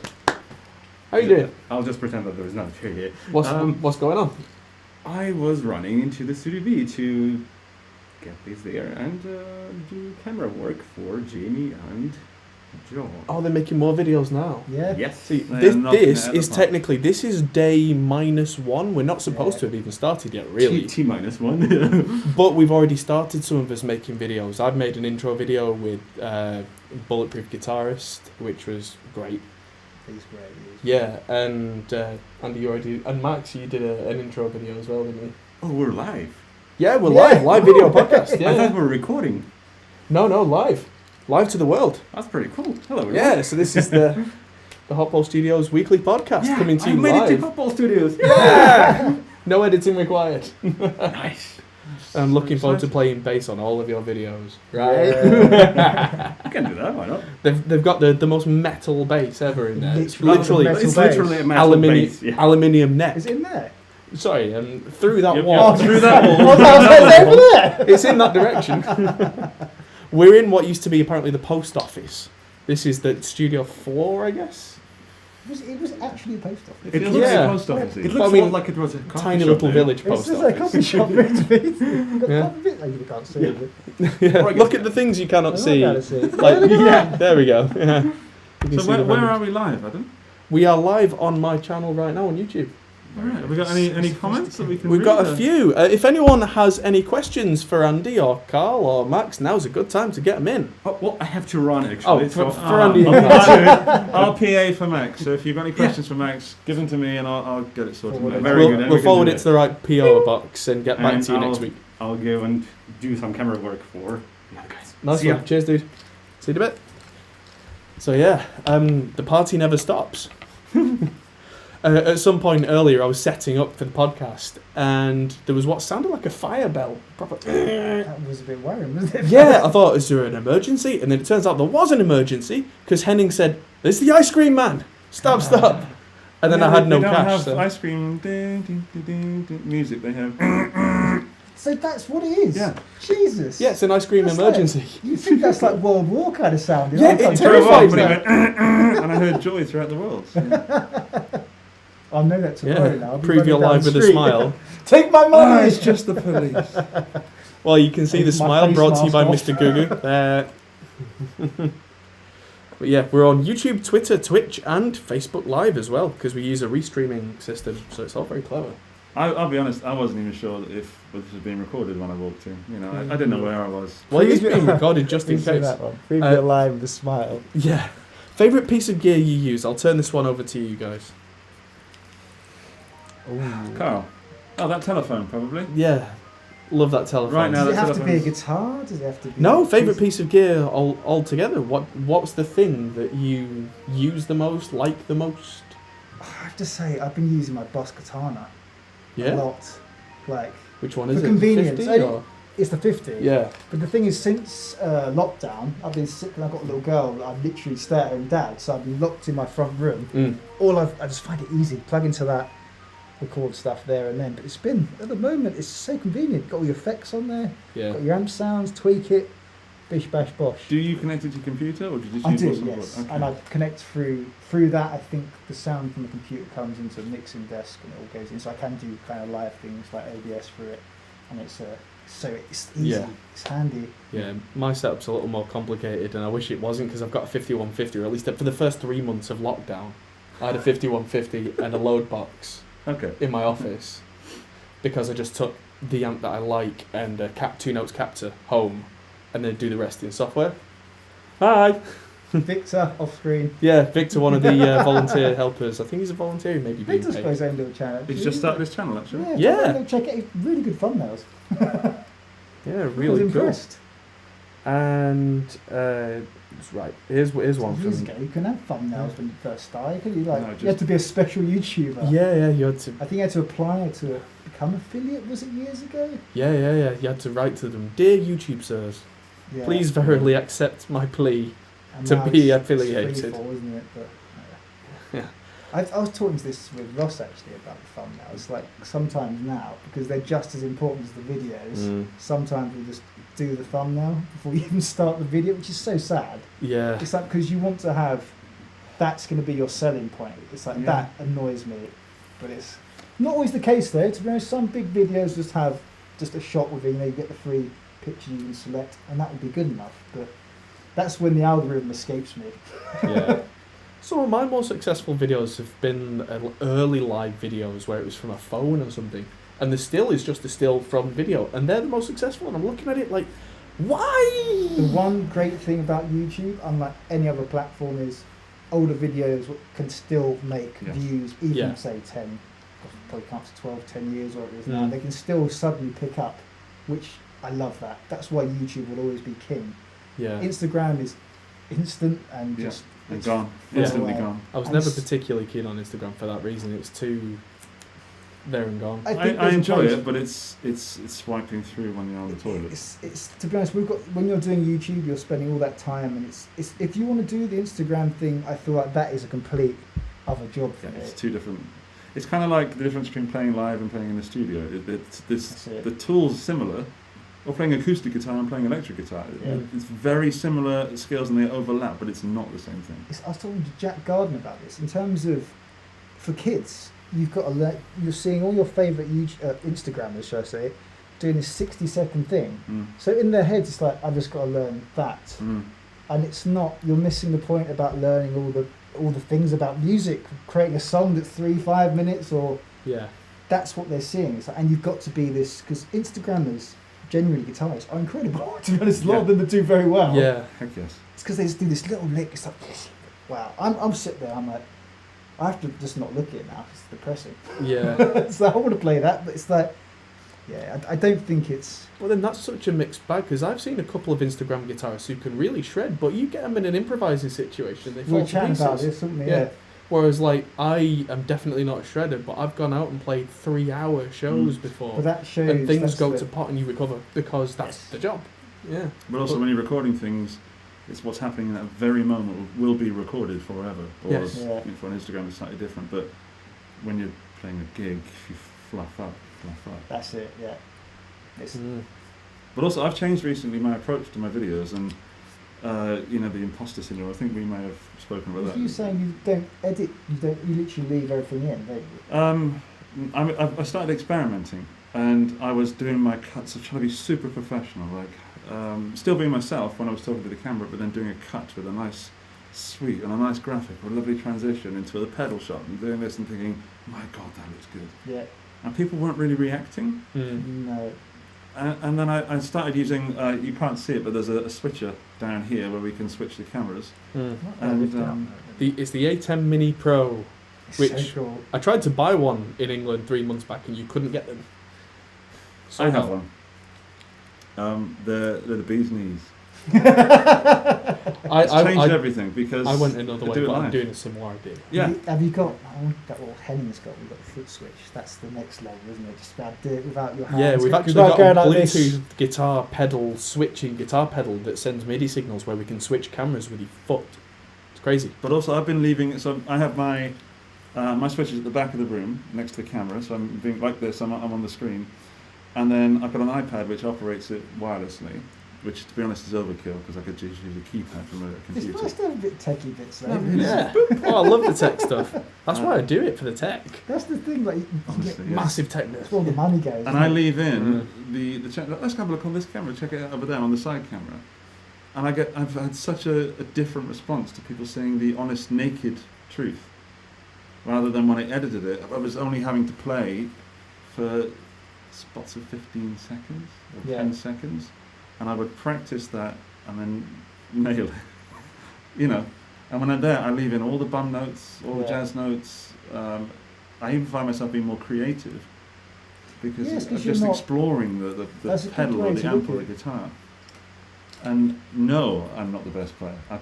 How you doing? I'll just pretend that there was none here. What's going on? I was running into the Studio B to get these there and do camera work for Jamie and John. Oh, they're making more videos now. Yeah. Yes. See, they are knocking this it out is of the park. technically, this is day -1. We're not supposed to have even started yet, really. T -1. But we've already started, some of us making videos. I've made an intro video with Bulletproof Guitarist, which was great. He's great. Yeah, and Andy, you already, and Max, you did an intro video as well, didn't you? Oh, we're live. Yeah, we're Yeah. live video podcast. I Yeah. thought we were recording. No, live to the world. That's pretty cool. Hello, everyone. Yeah, so this is the Hotball Studios weekly podcast coming to I you made it to live. Hotball Studios. Yeah! No editing required. Nice. I'm looking forward to playing bass on all of your videos. Yeah. I can do that. Why not? They've got the most metal bass ever in there. It's Literally literally metal It's bass. literally a metal bass. Yeah. aluminium neck. Is it in there? Sorry, through that Yep, wall. yep, through that wall. Oh, that's over there. It's in that direction. We're in what used to be apparently the post office. This is the studio floor, I guess. It was actually a post office. It feels looks like a post office. It It looks looks more like it was a coffee Tiny shop little now. village It's post just a coffee office. shop. You've got Yeah. coffee bit like you can't see it. Yeah. Look at the things you cannot see. See. Like, yeah, there we go. Yeah. You can So see where the are village. we live, Adam? We are live on my channel right now on YouTube. All right. Have we got any comments that we can? We've read? got a few. If anyone has any questions for Andy or Carl or Max, now's a good time to get them in. Oh, well, I have to run actually. Oh, for Andy and I'll PA for Max. So if you've got any questions for Max, give them to me and I'll get it sorted. Forward it. Very good. We'll forward it to the right PO box and get back And to you next week. I'll go and do some camera work for the other guys. Nice See ya. one. Cheers, dude. See you in a bit. So yeah, the party never stops. At some point earlier, I was setting up for the podcast, and there was what sounded like a fire bell. Proper. That was a bit worrying, wasn't it? Yeah, I thought, is there an emergency? And then it turns out there was an emergency because Henning said, "There's the ice cream man. Stop." And then Yeah, I had no they don't cash. have So. ice cream music. They have. So that's what it is. Yeah. Jesus. Yeah, it's an ice cream That's emergency. You think that's like World War kind of sound? Yeah, it terrified But me. it went, and I heard joy throughout the world. So. I'll know that tomorrow now. Yeah, I'll be prove you're running down live the with a street. smile. Take my money. it's just the police. Well, you can see Take the my smile face brought to you by mask Mr. Gugu. But yeah, we're on YouTube, Twitter, Twitch, and Facebook Live as well because we use a restreaming system, so it's all very clever. I'll be honest, I wasn't even sure if this was being recorded when I walked in. You know, I didn't know where I was. Well, it's being recorded just in Please say case. that one. Prove Uh, you're alive with a smile. Yeah. Favorite piece of gear you use? I'll turn this one over to you guys. Carl. Oh, that telephone, probably. Yeah. Love that telephone. Right now, Does it that's have to be a telephone's- guitar? Does it have to be? No, favorite piece of gear altogether. What's the thing that you use the most, like the most? I have to say, I've been using my Boss Katana a Yeah. lot. Like, Which one For is it? convenience. 50 I- or? it's the 50. Yeah. But the thing is, since lockdown, I've been sick and I've got a little girl that I literally stay at home dad, so I've been locked in my front room. Mm. I just find it easy. Plug into that, record stuff there and then. But it's been, at the moment, it's so convenient. Got all your effects on there, Yeah. got your amp sounds, tweak it, bish bash bosh. Do you connect it to your computer or do you just I use do, what's on the yes. board? Okay. And I connect through that. I think the sound from the computer comes into a mixing desk and it all goes in. So I can do kind of live things like OBS through it, and it's easy. Yeah. It's handy. Yeah, my setup's a little more complicated, and I wish it wasn't because I've got a 5150, or at least for the first 3 months of lockdown, I had a 5150 and a load box Okay. in my office because I just took the amp that I like and a 2-notes captor home, and then do the rest in software. Hi. Victor off screen. Yeah, Victor, one of the volunteer helpers. I think he's a volunteer, maybe being Victor's got his paid. own little channel. Did you just start this channel actually? Yeah. Yeah. Go check it. Really good thumbnails. Yeah, I was really cool. impressed. And right, here's one Years from. ago, you couldn't have thumbnails when you first started, could you? Like, No, you had to be a special YouTuber. Yeah, you had to. I think you had to apply to become affiliate. Was it years ago? Yeah. You had to write to them, dear YouTube sirs, Yeah. please verily accept my plea. And to now be it's affiliated. free for, isn't it? But, Yeah. I was talking to this with Ross actually about the thumbnails. Like sometimes now, because they're just as important as the videos, sometimes we just do the thumbnail before you even start the video, which is so sad. Yeah. It's like because you want to have that's going to be your selling point. It's like that annoys me, but it's not always the case though. To be honest, some big videos just have just a shot with it. You know, you get the free picture you can select, and that would be good enough. But that's when the algorithm escapes me. Yeah. Some of my more successful videos have been early live videos where it was from a phone or something, and the still is just a still from video, and they're the most successful. And I'm looking at it like, why? The one great thing about YouTube, unlike any other platform, is older videos can still make views, even say 10, probably comes to 12, 10 years, or it is now. They can still suddenly pick up, which I love that. That's why YouTube will always be king. Yeah. Instagram is instant and just and gone, Yeah. instantly gone. I was never particularly keen on Instagram for that reason. It's too there and gone. I enjoy it, but it's swiping through when you're on the toilet. It's to be honest, when you're doing YouTube, you're spending all that time, and it's if you want to do the Instagram thing, I feel like that is a complete other job for me. It's two different. It's kind of like the difference between playing live and playing in the studio. The tools are similar. Or playing acoustic guitar and playing electric guitar. Yeah. It's very similar skills and they overlap, but it's not the same thing. I was talking to Jack Garden about this. In terms of, for kids, you've got to learn, you're seeing all your favourite Instagrammers, should I say, doing this 60-second thing. So in their heads, it's like, I've just got to learn that. And it's not, you're missing the point about learning all the things about music, creating a song that's 3-5 minutes, or that's what they're seeing. It's like, and you've got to be this, because Instagrammers, generally guitarists, are incredible. To be honest, a lot of them that do very well. Yeah. Heck yes. It's because they just do this little lick. It's like, wow. I'm sitting there. I'm like, I have to just not look at it now. It's depressing. Yeah. So I want to play that, but it's like, I don't think it's. Well, then that's such a mixed bag, because I've seen a couple of Instagram guitarists who can really shred, but you get them in an improvising situation, they fall We're to chatting pieces. about this, haven't we? Yeah. Whereas, like, I am definitely not a shredder, but I've gone out and played 3-hour shows before. But that shows. And things go to pot and you recover, because that's the job. Yeah. But also when you're recording things, it's what's happening in that very moment will be recorded forever. Or Yes. for an Instagram it's slightly different. But when you're playing a gig, if you fluff up. That's it, yeah. But also I've changed recently my approach to my videos and the Imposter Syndrome. I think we may have spoken about that. You saying you don't edit, you literally leave everything in, don't you? I started experimenting, and I was doing my cuts of trying to be super professional, like still being myself when I was talking to the camera, but then doing a cut with a nice sweep and a nice graphic or a lovely transition into the pedal shot, and doing this and thinking, my God, that looks good. Yeah. And people weren't really reacting. No. And then I started using, you can't see it, but there's a switcher down here where we can switch the cameras. And it's the A10 Mini Pro, which so cool. I tried to buy one in England 3 months back and you couldn't get them. I have one. They're the bee's knees. It's changed everything because I went another way, do it but I'm live. doing a similar idea. Yeah. Have you got? I want that what Henning's got. We've got the foot switch. That's the next level, isn't it? Just about do it without your hands. Yeah, we've actually got a Bluetooth guitar pedal, switching guitar pedal that sends MIDI signals where we can switch cameras with your foot. It's crazy. But also I've been leaving, so I have my switches at the back of the room next to the camera, so I'm being like this, I'm on the screen. And then I've got an iPad which operates it wirelessly, which to be honest is overkill because I could just use a keypad from a computer. It's nice to have a bit techie bits though. Yeah. Oh, I love the tech stuff. That's why I do it, for the tech. That's the thing, like you Honestly, get yeah. Massive techness. that's where all the money goes. And I leave in the check. Let's have a look on this camera. Check it out over there on the side camera. And I've had such a different response to people saying the honest, naked truth, rather than when I edited it. I was only having to play for spots of 15 seconds or 10 seconds, and I would practice that and then nail it. And when I'm there, I leave in all the bum notes, all the jazz notes. I even find myself being more creative because I'm just exploring the pedal or the amp or the guitar. And no, I'm not the best player. I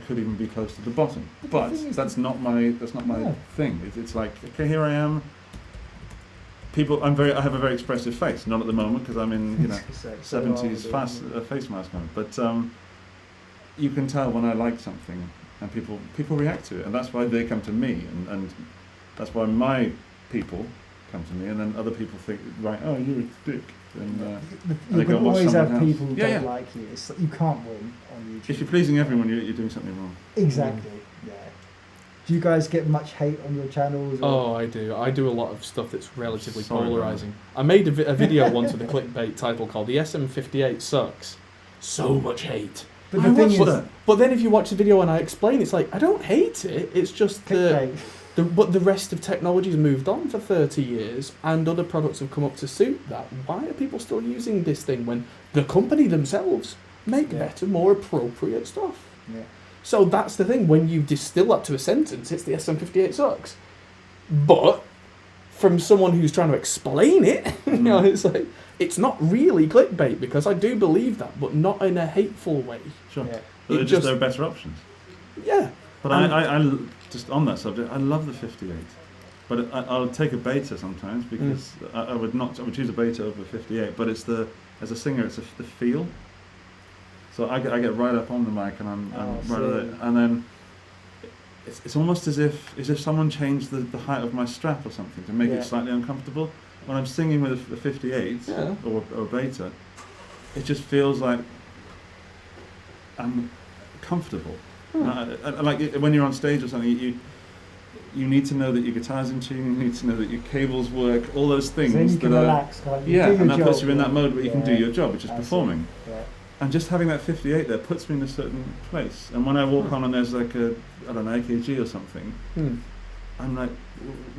could even be close to the bottom, but that's not my thing. It's like, okay, here I am. I have a very expressive face. Not at the moment because I'm in 70s face mask on. But you can tell when I like something, and people react to it, and that's why they come to me, and that's why my people come to me, and then other people think, right, oh, you're a dick. And you can always have else. people who don't like you. You can't win on YouTube. If you're pleasing everyone, you're doing something wrong. Exactly. Yeah. Do you guys get much hate on your channels? Oh, I do. I do a lot of stuff that's relatively polarizing. I made a video once with a clickbait title called "The SM58 Sucks." So much hate. But the thing is, but then if you watch the video and I explain, it's like I don't hate it. It's just but the rest of technology's moved on for 30 years and other products have come up to suit that. Why are people still using this thing when the company themselves make better, more appropriate stuff? Yeah. So that's the thing. When you distill that to a sentence, it's the SM58 sucks. But from someone who's trying to explain it, it's like, it's not really clickbait because I do believe that, but not in a hateful way. Sure. Yeah. But there are better options. Yeah. But I just on that subject, I love the 58. But I'll take a beta sometimes because I would choose a beta over 58. But as a singer, it's the feel. So I get right up on the mic and I'm right at it, and then it's almost as if someone changed the height of my strap or something to make it slightly uncomfortable. When I'm singing with a 58 or a beta, it just feels like I'm comfortable. Like when you're on stage or something, you need to know that your guitar's in tune, you need to know that your cables work, all those things. So you can relax, can't you? And that puts you in that mode where you can do your job, which is performing. Yeah. And just having that 58 there puts me in a certain place. And when I walk on and there's like AKG or something, I'm like,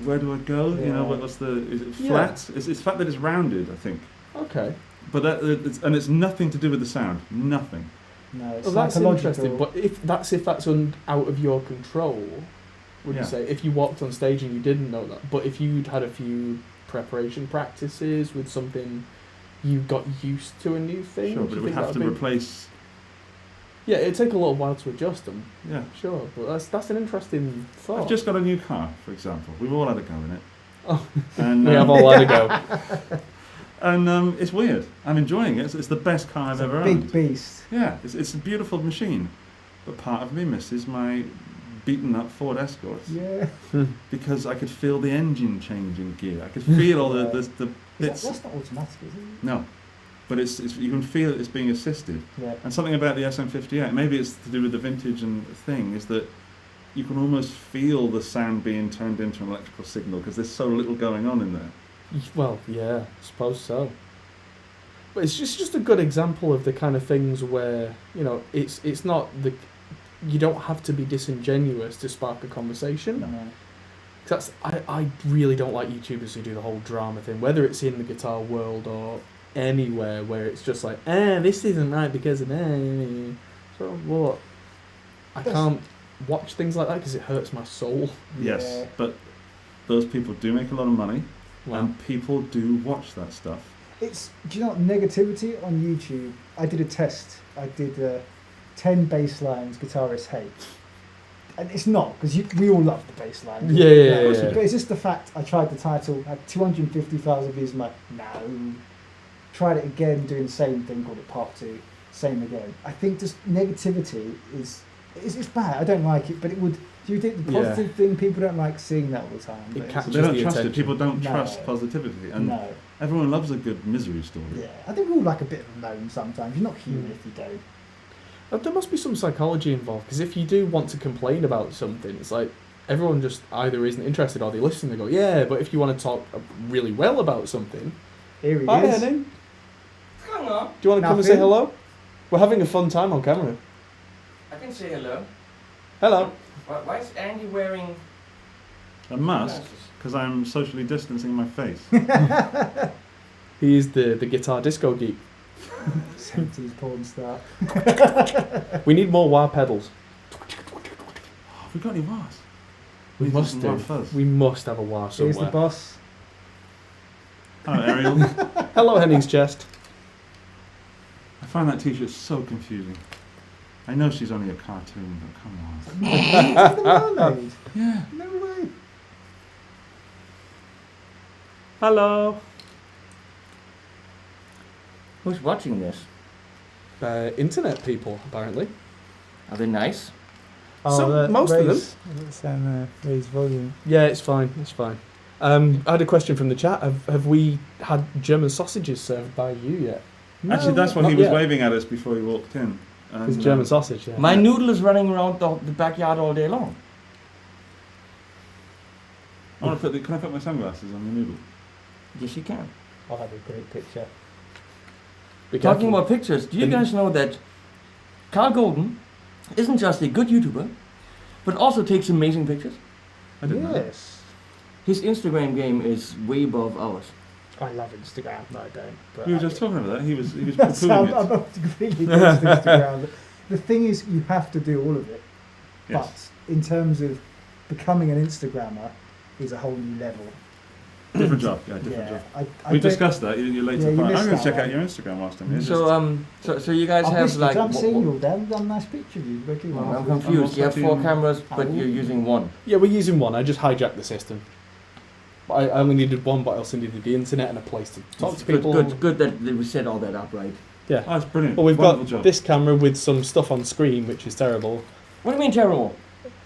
where do I go? Yeah. You know, is it flat? It's the fact that it's rounded, I think. Okay. But it's nothing to do with the sound. Nothing. No, it's well, that's interesting. But if that's out of your control, would you say? If you walked on stage and you didn't know that, but if you'd had a few preparation practices with something, you got used to a new thing. Sure, but it would have to replace. Yeah, it'd take a little while to adjust them. Yeah. Sure, but that's an interesting thought. I've just got a new car, for example. We've all had a go in it. Oh, and, we have all had a go. And it's weird. I'm enjoying it. It's the best car I've ever owned. Big beast. Yeah, it's a beautiful machine. But part of me misses my beaten up Ford Escort. Yeah. Because I could feel the engine changing gear. I could feel all the bits. That's not automatic, is it? No. But it's you can feel it's being assisted. Yeah. And something about the SM58, maybe it's to do with the vintage and thing, is that you can almost feel the sound being turned into an electrical signal because there's so little going on in there. Well, yeah, I suppose so. But it's just a good example of the kind of things where, it's not you don't have to be disingenuous to spark a conversation. No. Cause I really don't like YouTubers who do the whole drama thing, whether it's in the guitar world or anywhere where it's just like, this isn't right because of that. So what? I can't watch things like that because it hurts my soul. Yes, Yeah. but those people do make a lot of money, Wow. and people do watch that stuff. Do you know what, negativity on YouTube? I did a test. I did 10 bass lines guitarists hate. And it's not, because we all love the bass line. Yeah. But it's just the fact I tried the title, had 250,000 views, I'm like, no. Tried it again, doing the same thing, called it part 2, same again. I think just negativity it's bad. I don't like it, but it would. Do you think the positive thing? People don't like seeing that all the time. It So they don't trust it. People don't No. trust positivity, and No. everyone loves a good misery story. Yeah, I think we all like a bit of a moan sometimes. You're not human if you don't. There must be some psychology involved, because if you do want to complain about something, it's like everyone just either isn't interested or they listen and go, yeah, but if you want to talk really well about something... Here he Hi, is. Henning. Come on. Do you want to come and say hello? We're having a fun time on camera. I can say hello. Hello. Why is Andy wearing A mask, glasses? because I'm socially distancing my face. He is the guitar disco geek. 70s porn star. We need more wah pedals. Have we got any wahs? We Need must some do. wah fuzz. We must have a wah Here's the somewhere. boss. Hello, Ariel. Hello, Henning's chest. I find that T-shirt so confusing. I know she's only a cartoon, but come on. It's the mermaid. Yeah. No way. Hello. Who's watching this? Internet people, apparently. Are they nice? Most of them. Raise volume. Yeah, it's fine. It's fine. I had a question from the chat. Have we had German sausages served by you yet? Actually, that's what not he was yet. waving at us before he walked in. It's And, German sausage, yeah. My noodle is running around the backyard all day long. Can I put my sunglasses on the noodle? Yes, you can. I'll have a great picture. Be Talking careful. about pictures, do you guys know that Karl Golden isn't just a good YouTuber, but also takes amazing pictures? I didn't know. Yes. His Instagram game is way above ours. I love Instagram. No, I don't. But We were just talking about that. He was That's how poo-pooing I'm it. not completely against Instagram. The thing is, you have to do all of it. Yes. But in terms of becoming an Instagrammer, is a whole new level. Different job. Yeah, different job. I We don't- discussed that. You're late Yeah, to you the party. missed I'm going that to check out one. your Instagram whilst I'm here. So you guys I've have missed it. like. I'm seeing you all day. I've done a nice picture of you. But you I'm know, confused. You have 4 14. cameras, but you're using one. Yeah, we're using one. I just hijacked the system. I only needed one, but I also needed the internet and a place to talk to people. Good that we set all that up right. Yeah. Oh, that's brilliant. Well, we've Wonderful got job. this camera with some stuff on screen, which is terrible. What do you mean terrible?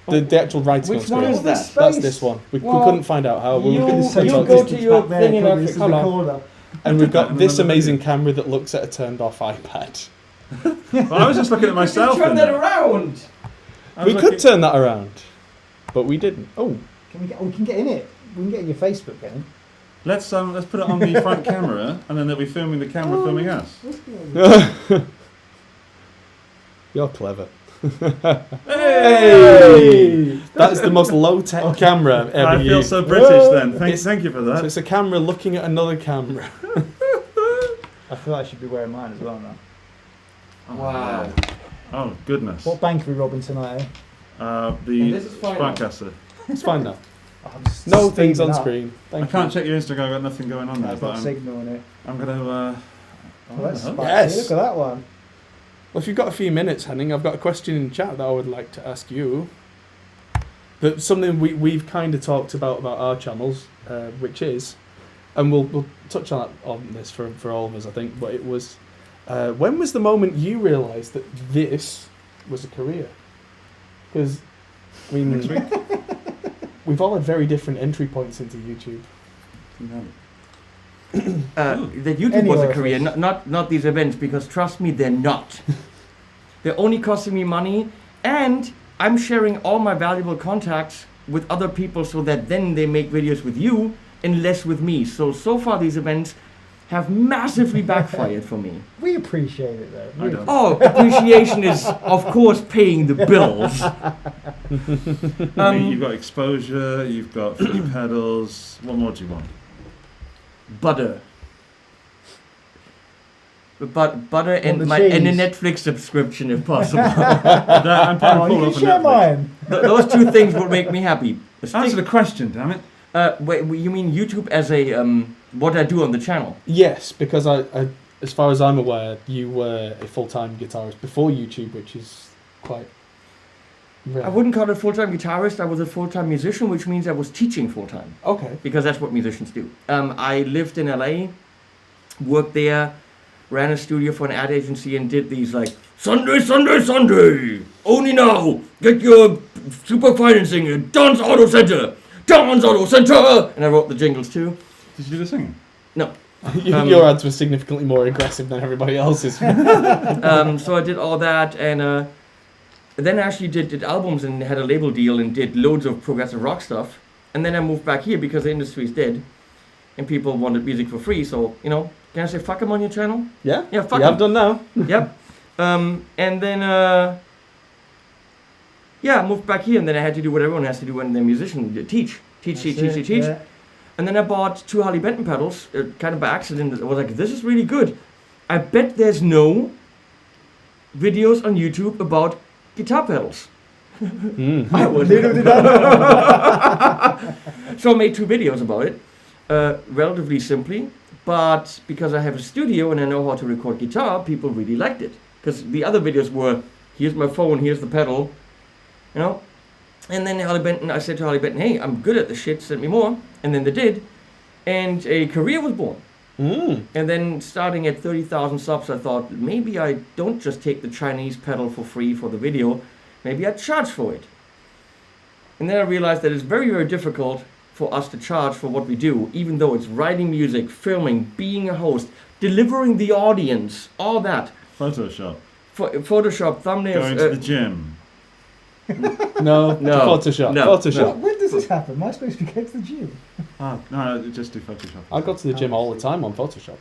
The actual writing Which on one screen. is that? That's this one. We Well, couldn't find out how. We you- couldn't you touch on go this. to your thing in a colour. And we've got this amazing camera that looks at a turned off iPad. Well, I was just looking at myself. Turn in that there. around. I was We looking- could turn that around, but we didn't. Oh, we can get in it. We can get in your Facebook then. Let's put it on the front camera, and then they'll be filming the camera Oh. filming us. you're clever. Hey! That's the most low-tech camera I've ever I feel used. so British then. It's- Thank you for So that. it's a camera looking at another camera. I feel like I should be wearing mine as well now. Wow. Oh goodness. What bank are we robbing tonight? The this is fine Sparkcaster. It's fine now. I'm just No things on speeding up. screen. I Thank can't you. check your Instagram. I've got nothing going on there, I've but got signal on it. I'm going to. Oh, that's oh, spicy. Yes. Look at that one. Well, if you've got a few minutes, Henning, I've got a question in chat that I would like to ask you. That's something we've kind of talked about our channels, which is, and we'll touch on this for all of us, I think. But it was, when was the moment you realised that this was a career? Because, I mean, Next week. we've all had very different entry points into YouTube. No. That YouTube Any was a orifice. career, not these events, because trust me, they're not. They're only costing me money, and I'm sharing all my valuable contacts with other people so that then they make videos with you and less with me. So far these events have massively backfired for me. We appreciate it though. I don't. Oh, appreciation is, of course, paying the bills. I mean, you've got exposure, you've got free pedals. What more do you want? Butter. Butter and the a cheese. Netflix subscription if possible. I'm paying Oh, full you up can on share Netflix. mine. Those two things will make me happy. Answer the question, damn it. Wait, you mean YouTube as a what I do on the channel? Yes, because I as far as I'm aware, you were a full-time guitarist before YouTube, which is quite rare. I wouldn't call it full-time guitarist. I was a full-time musician, which means I was teaching full-time Okay. because that's what musicians do. I lived in LA, worked there, ran a studio for an ad agency, and did these like Sunday, only now get your super financing at Don's Auto Center, and I wrote the jingles too. Did you do the singing? No. Your ads were significantly more aggressive than everybody else's. So I did all that, and then I actually did albums and had a label deal and did loads of progressive rock stuff. And then I moved back here because the industry's dead and people wanted music for free. So, can I say fuck 'em on your channel? Yeah? Yeah, fuck You have 'em. done now. Yep. And then, I moved back here and then I had to do what everyone has to do when they're a musician. Teach. Yeah. And then I bought 2 Harley Benton pedals, kind of by accident. I was like, this is really good. I bet there's no videos on YouTube about guitar pedals. I would. Little did I know. So I made 2 videos about it, relatively simply. But because I have a studio and I know how to record guitar, people really liked it. Because the other videos were, here's my phone, here's the pedal, you know. And then I said to Harley Benton, hey, I'm good at this shit, send me more. And then they did. And a career was born. And then starting at 30,000 subs, I thought, maybe I don't just take the Chinese pedal for free for the video, maybe I charge for it. And then I realized that it's very, very difficult for us to charge for what we do, even though it's writing music, filming, being a host, delivering the audience, all that. Photoshop. Photoshop, thumbnails. Going to the gym. No, Photoshop. No. Photoshop. When does this happen? Am I supposed to be going to the gym? No, just do Photoshop. I go to the gym all the time on Photoshop.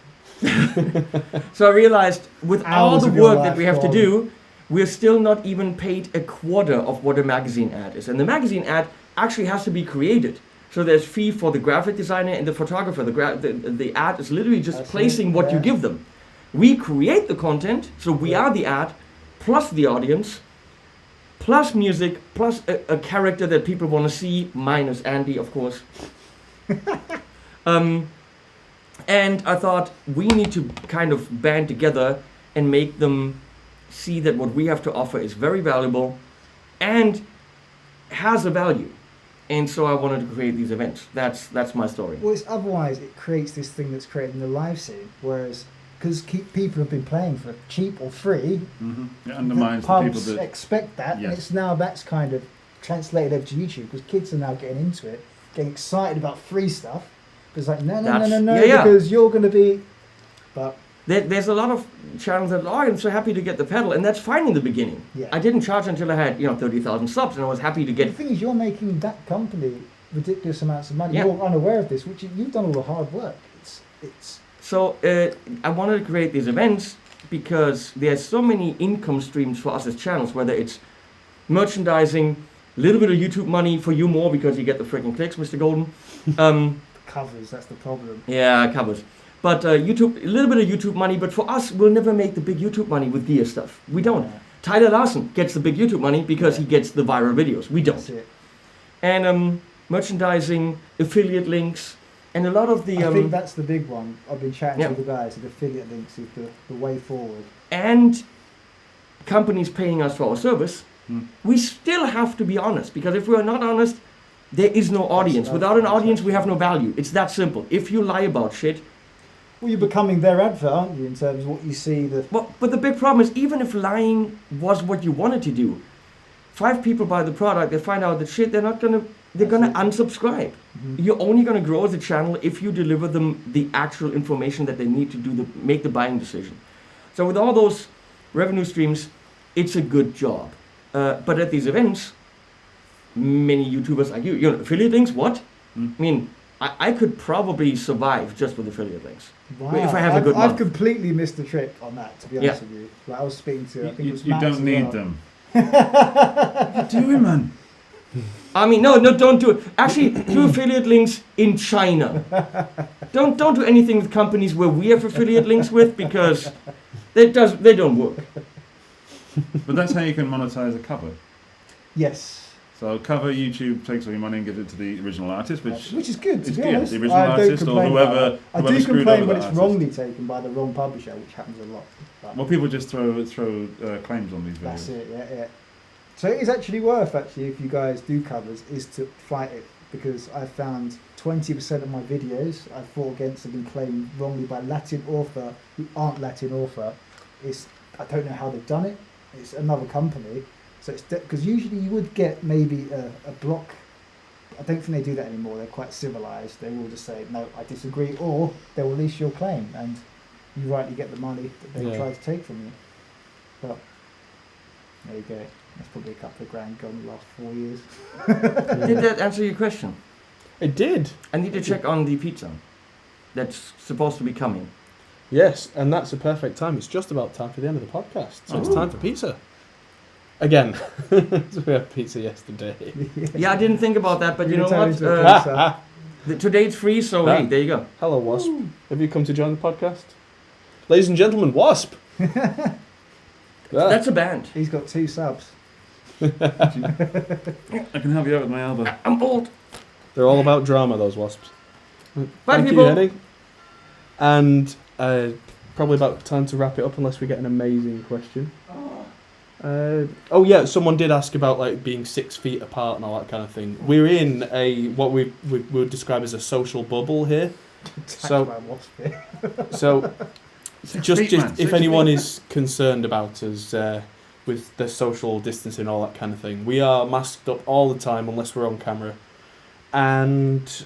So I realized with all Hours the of your work life that we have to gone. do, we're still not even paid a quarter of what a magazine ad is. And the magazine ad actually has to be created. So there's fee for the graphic designer and the photographer. The ad is literally just That's placing it, what you yeah. give them. We create the content, so we are the ad, plus the audience, plus music, plus a character that people want to see, minus Andy, of course. And I thought we need to kind of band together and make them see that what we have to offer is very valuable and has a value. And so I wanted to create these events. That's my story. Well, it's otherwise it creates this thing that's created in the live scene. Whereas, because people have been playing for cheap or free, It undermines the people pubs that. expect that, and Yes. it's now that's kind of translated over to YouTube because kids are now getting into it, getting excited about free stuff. It's like no, Yeah. because you're going to be. But There's a lot of channels that, oh, I'm so happy to get the pedal, and that's fine in the beginning. Yeah. I didn't charge until I had 30,000 subs, and I was happy to the get. thing is, you're making that company ridiculous amounts of money. Yeah. You're unaware of this, which you've done all the hard work. It's So I wanted to create these events because there's so many income streams for us as channels, whether it's merchandising, a little bit of YouTube money for you more because you get the freaking clicks, Mr. Golden. covers. That's the problem. Yeah, covers. But YouTube, a little bit of YouTube money, but for us, we'll never make the big YouTube money with gear stuff. We don't. Yeah. Tyler Larson gets the big YouTube money because he gets the viral videos. We That's don't. it. And merchandising, affiliate links, and a lot of the... I think that's the big one. I've been chatting Yeah. to the guys. The affiliate links is the way forward. and companies paying us for our service, we still have to be honest. Because if we are not honest, there is no audience. Without an audience, we have no value. It's that simple. If you lie about shit... Well, you're becoming their advert, aren't you, in terms of what you see? But the big problem is, even if lying was what you wanted to do, 5 people buy the product, they find out that shit, they're gonna unsubscribe. Mm-hmm. You're only gonna grow as a channel if you deliver them the actual information that they need to make the buying decision. So with all those revenue streams, it's a good job. But at these events, many YouTubers like you affiliate links, what? I mean, I could probably survive just with affiliate links. Wow. If I have a good I've month. completely missed the trick on that, to be honest Yeah. with you. Like I was speaking to, I think it You was Max don't as need well. them. What are you doing, man? I mean, no, don't do it. Actually, do affiliate links in China. Don't do anything with companies where we have affiliate links with because they don't work. But that's how you can monetize a cover. Yes. So cover YouTube takes all your money and gives it to the original artist, Which is good, to it's be good. honest. The original I don't artist or complain whoever- about that. I whoever do screwed complain over when that it's artist. wrongly taken by the wrong publisher, which happens a lot. But well, people just throw claims on these videos. that's it, yeah. So it is actually worth, if you guys do covers, is to fight it. Because I found 20% of my videos I fought against have been claimed wrongly by Latin author who aren't Latin author. I don't know how they've done it. It's another company. So it's because usually you would get maybe a block. I don't think they do that anymore. They're quite civilized. They will just say, no, I disagree, or they'll release your claim and you rightly get the money that they try to take from you. But there you go. That's probably a couple of grand gone the last 4 years. Did that answer your question? It did. I need to check on the pizza that's supposed to be coming. Yes, and that's a perfect time. It's just about time for the end of the podcast. So it's Oh. time for pizza. Again. So we had pizza yesterday. Yeah, I didn't think about that, but you know Turn what? into a pizza. Today it's free, so hey, there you go. Hello, Wasp. Have you come to join the podcast? Ladies and gentlemen, Wasp. That's a band. He's got 2 subs. I can help you out with my elbow. I'm old. They're all about drama, those Wasps. Bye, Thank people. you, Henning. And probably about time to wrap it up, unless we get an amazing question. Oh yeah, someone did ask about like being 6 feet apart and all that kind of thing. We're in what we would describe as a social bubble here. So just if anyone is concerned about us with the social distancing, all that kind of thing, we are masked up all the time unless we're on camera, and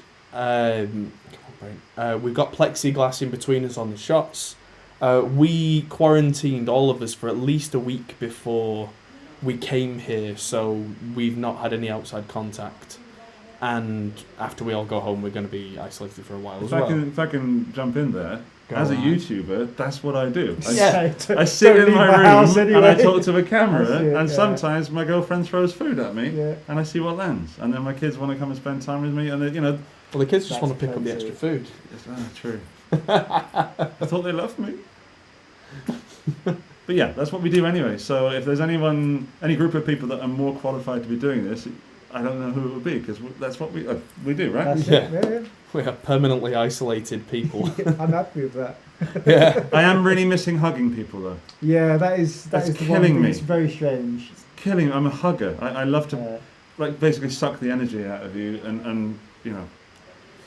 we've got plexiglass in between us on the shots. We quarantined all of us for at least a week before we came here, so we've not had any outside contact. And after we all go home, we're going to be isolated for a while as well. If I can jump in there, as a YouTuber, that's what I do. I sit Don't in my leave the house room anyway. and I talk to a camera, and yeah. sometimes my girlfriend throws food at me, Yeah. and I see what lands. And then my kids want to come and spend time with me, and they, Well, the kids just That's want to pick up the extra food. true. I thought they loved me. But yeah, that's what we do anyway. So if there's any group of people that are more qualified to be doing this, I don't know who it would be, because that's what we do, right? That's Yeah. it. Yeah. We are permanently isolated people. I'm happy with that. Yeah. I am really missing hugging people though. Yeah, that is That's the one killing thing me. that's very strange. Killing. I'm a hugger. I love to like basically suck the energy out of you, and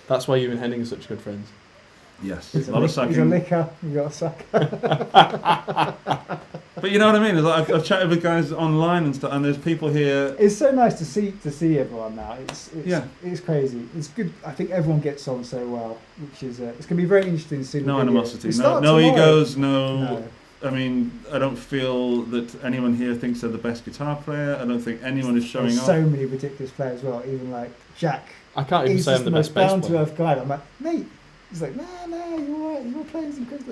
That's why you and Henning are such good friends. yes, He's a lot of He's a sucking. licker. You got a suck. But you know what I mean? It's like I've chatted with guys online and stuff, and there's people here. It's so nice to see everyone now. Yeah. It's crazy. It's good. I think everyone gets on so well, which is it's going to be very interesting to see. No the video. animosity, It no starts tomorrow. egos, no. No. I mean, I don't feel that anyone here thinks they're the best guitar player. I don't think anyone is showing There's off. so many ridiculous players as well. Even like Jack. I can't even He's say just I'm the the best most bass down to player. earth guy. I'm like, mate. He's like, nah, you're right. You're playing some crazy.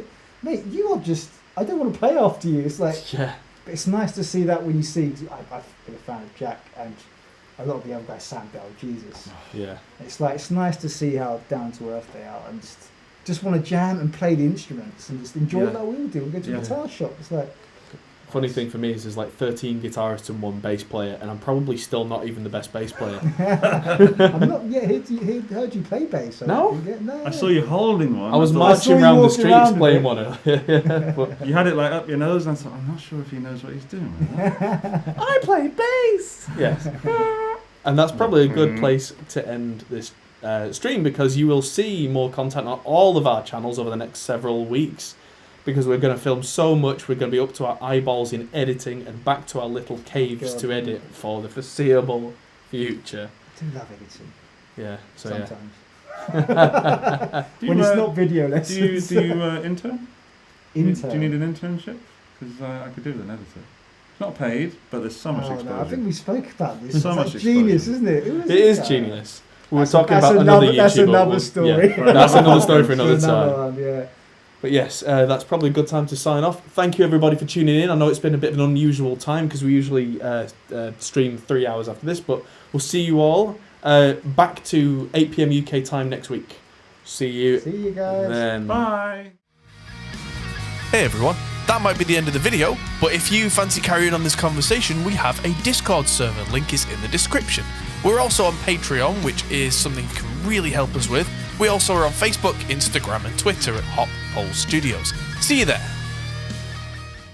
Mate, you are just. I don't want to play after you. It's like. Yeah. But it's nice to see that when you see. I've been a fan of Jack and a lot of the other guys. Sam Bell, Jesus. Yeah. It's nice to see how down to earth they are and just want to jam and play the instruments and just enjoy it Yeah. like we all do. We go to a Yeah. guitar shop. It's like. Funny thing for me is there's like 13 guitarists and 1 bass player, and I'm probably still not even the best bass player. I'm not yet heard you play bass. No? No. I saw you holding one. I was thought- marching you around the walking streets around with playing it. one earlier. But You had it like up your nose, and I thought, I'm not sure if he knows what he's doing. I play bass! Yes. And that's probably a good place to end this stream, because you will see more content on all of our channels over the next several weeks, because we're going to film so much. We're going to be up to our eyeballs in editing and back to our little caves to edit for the foreseeable future. I do love editing. Yeah, so Sometimes. Do When you, it's not video do lessons. you intern? Intern. Do you need an internship? Because I could do with an editor. It's not paid, but there's so much Oh, exposure. no, I think we spoke about this. So It's much like genius, exposure. isn't it? Who It it is guy? genius. We were That's- talking that's about another YouTuber. That's another We'll- story. Yeah, that's another story for another time. One, yeah. But yes, that's probably a good time to sign off. Thank you everybody for tuning in. I know it's been a bit of an unusual time because we usually stream 3 hours after this, but we'll see you all back to 8 PM UK time next week. See you See you guys. then. Bye. Hey everyone, that might be the end of the video, but if you fancy carrying on this conversation, we have a Discord server, link is in the description. We're also on Patreon, which is something you can really help us with. We also are on Facebook, Instagram and Twitter at Hotball Studios. See you there.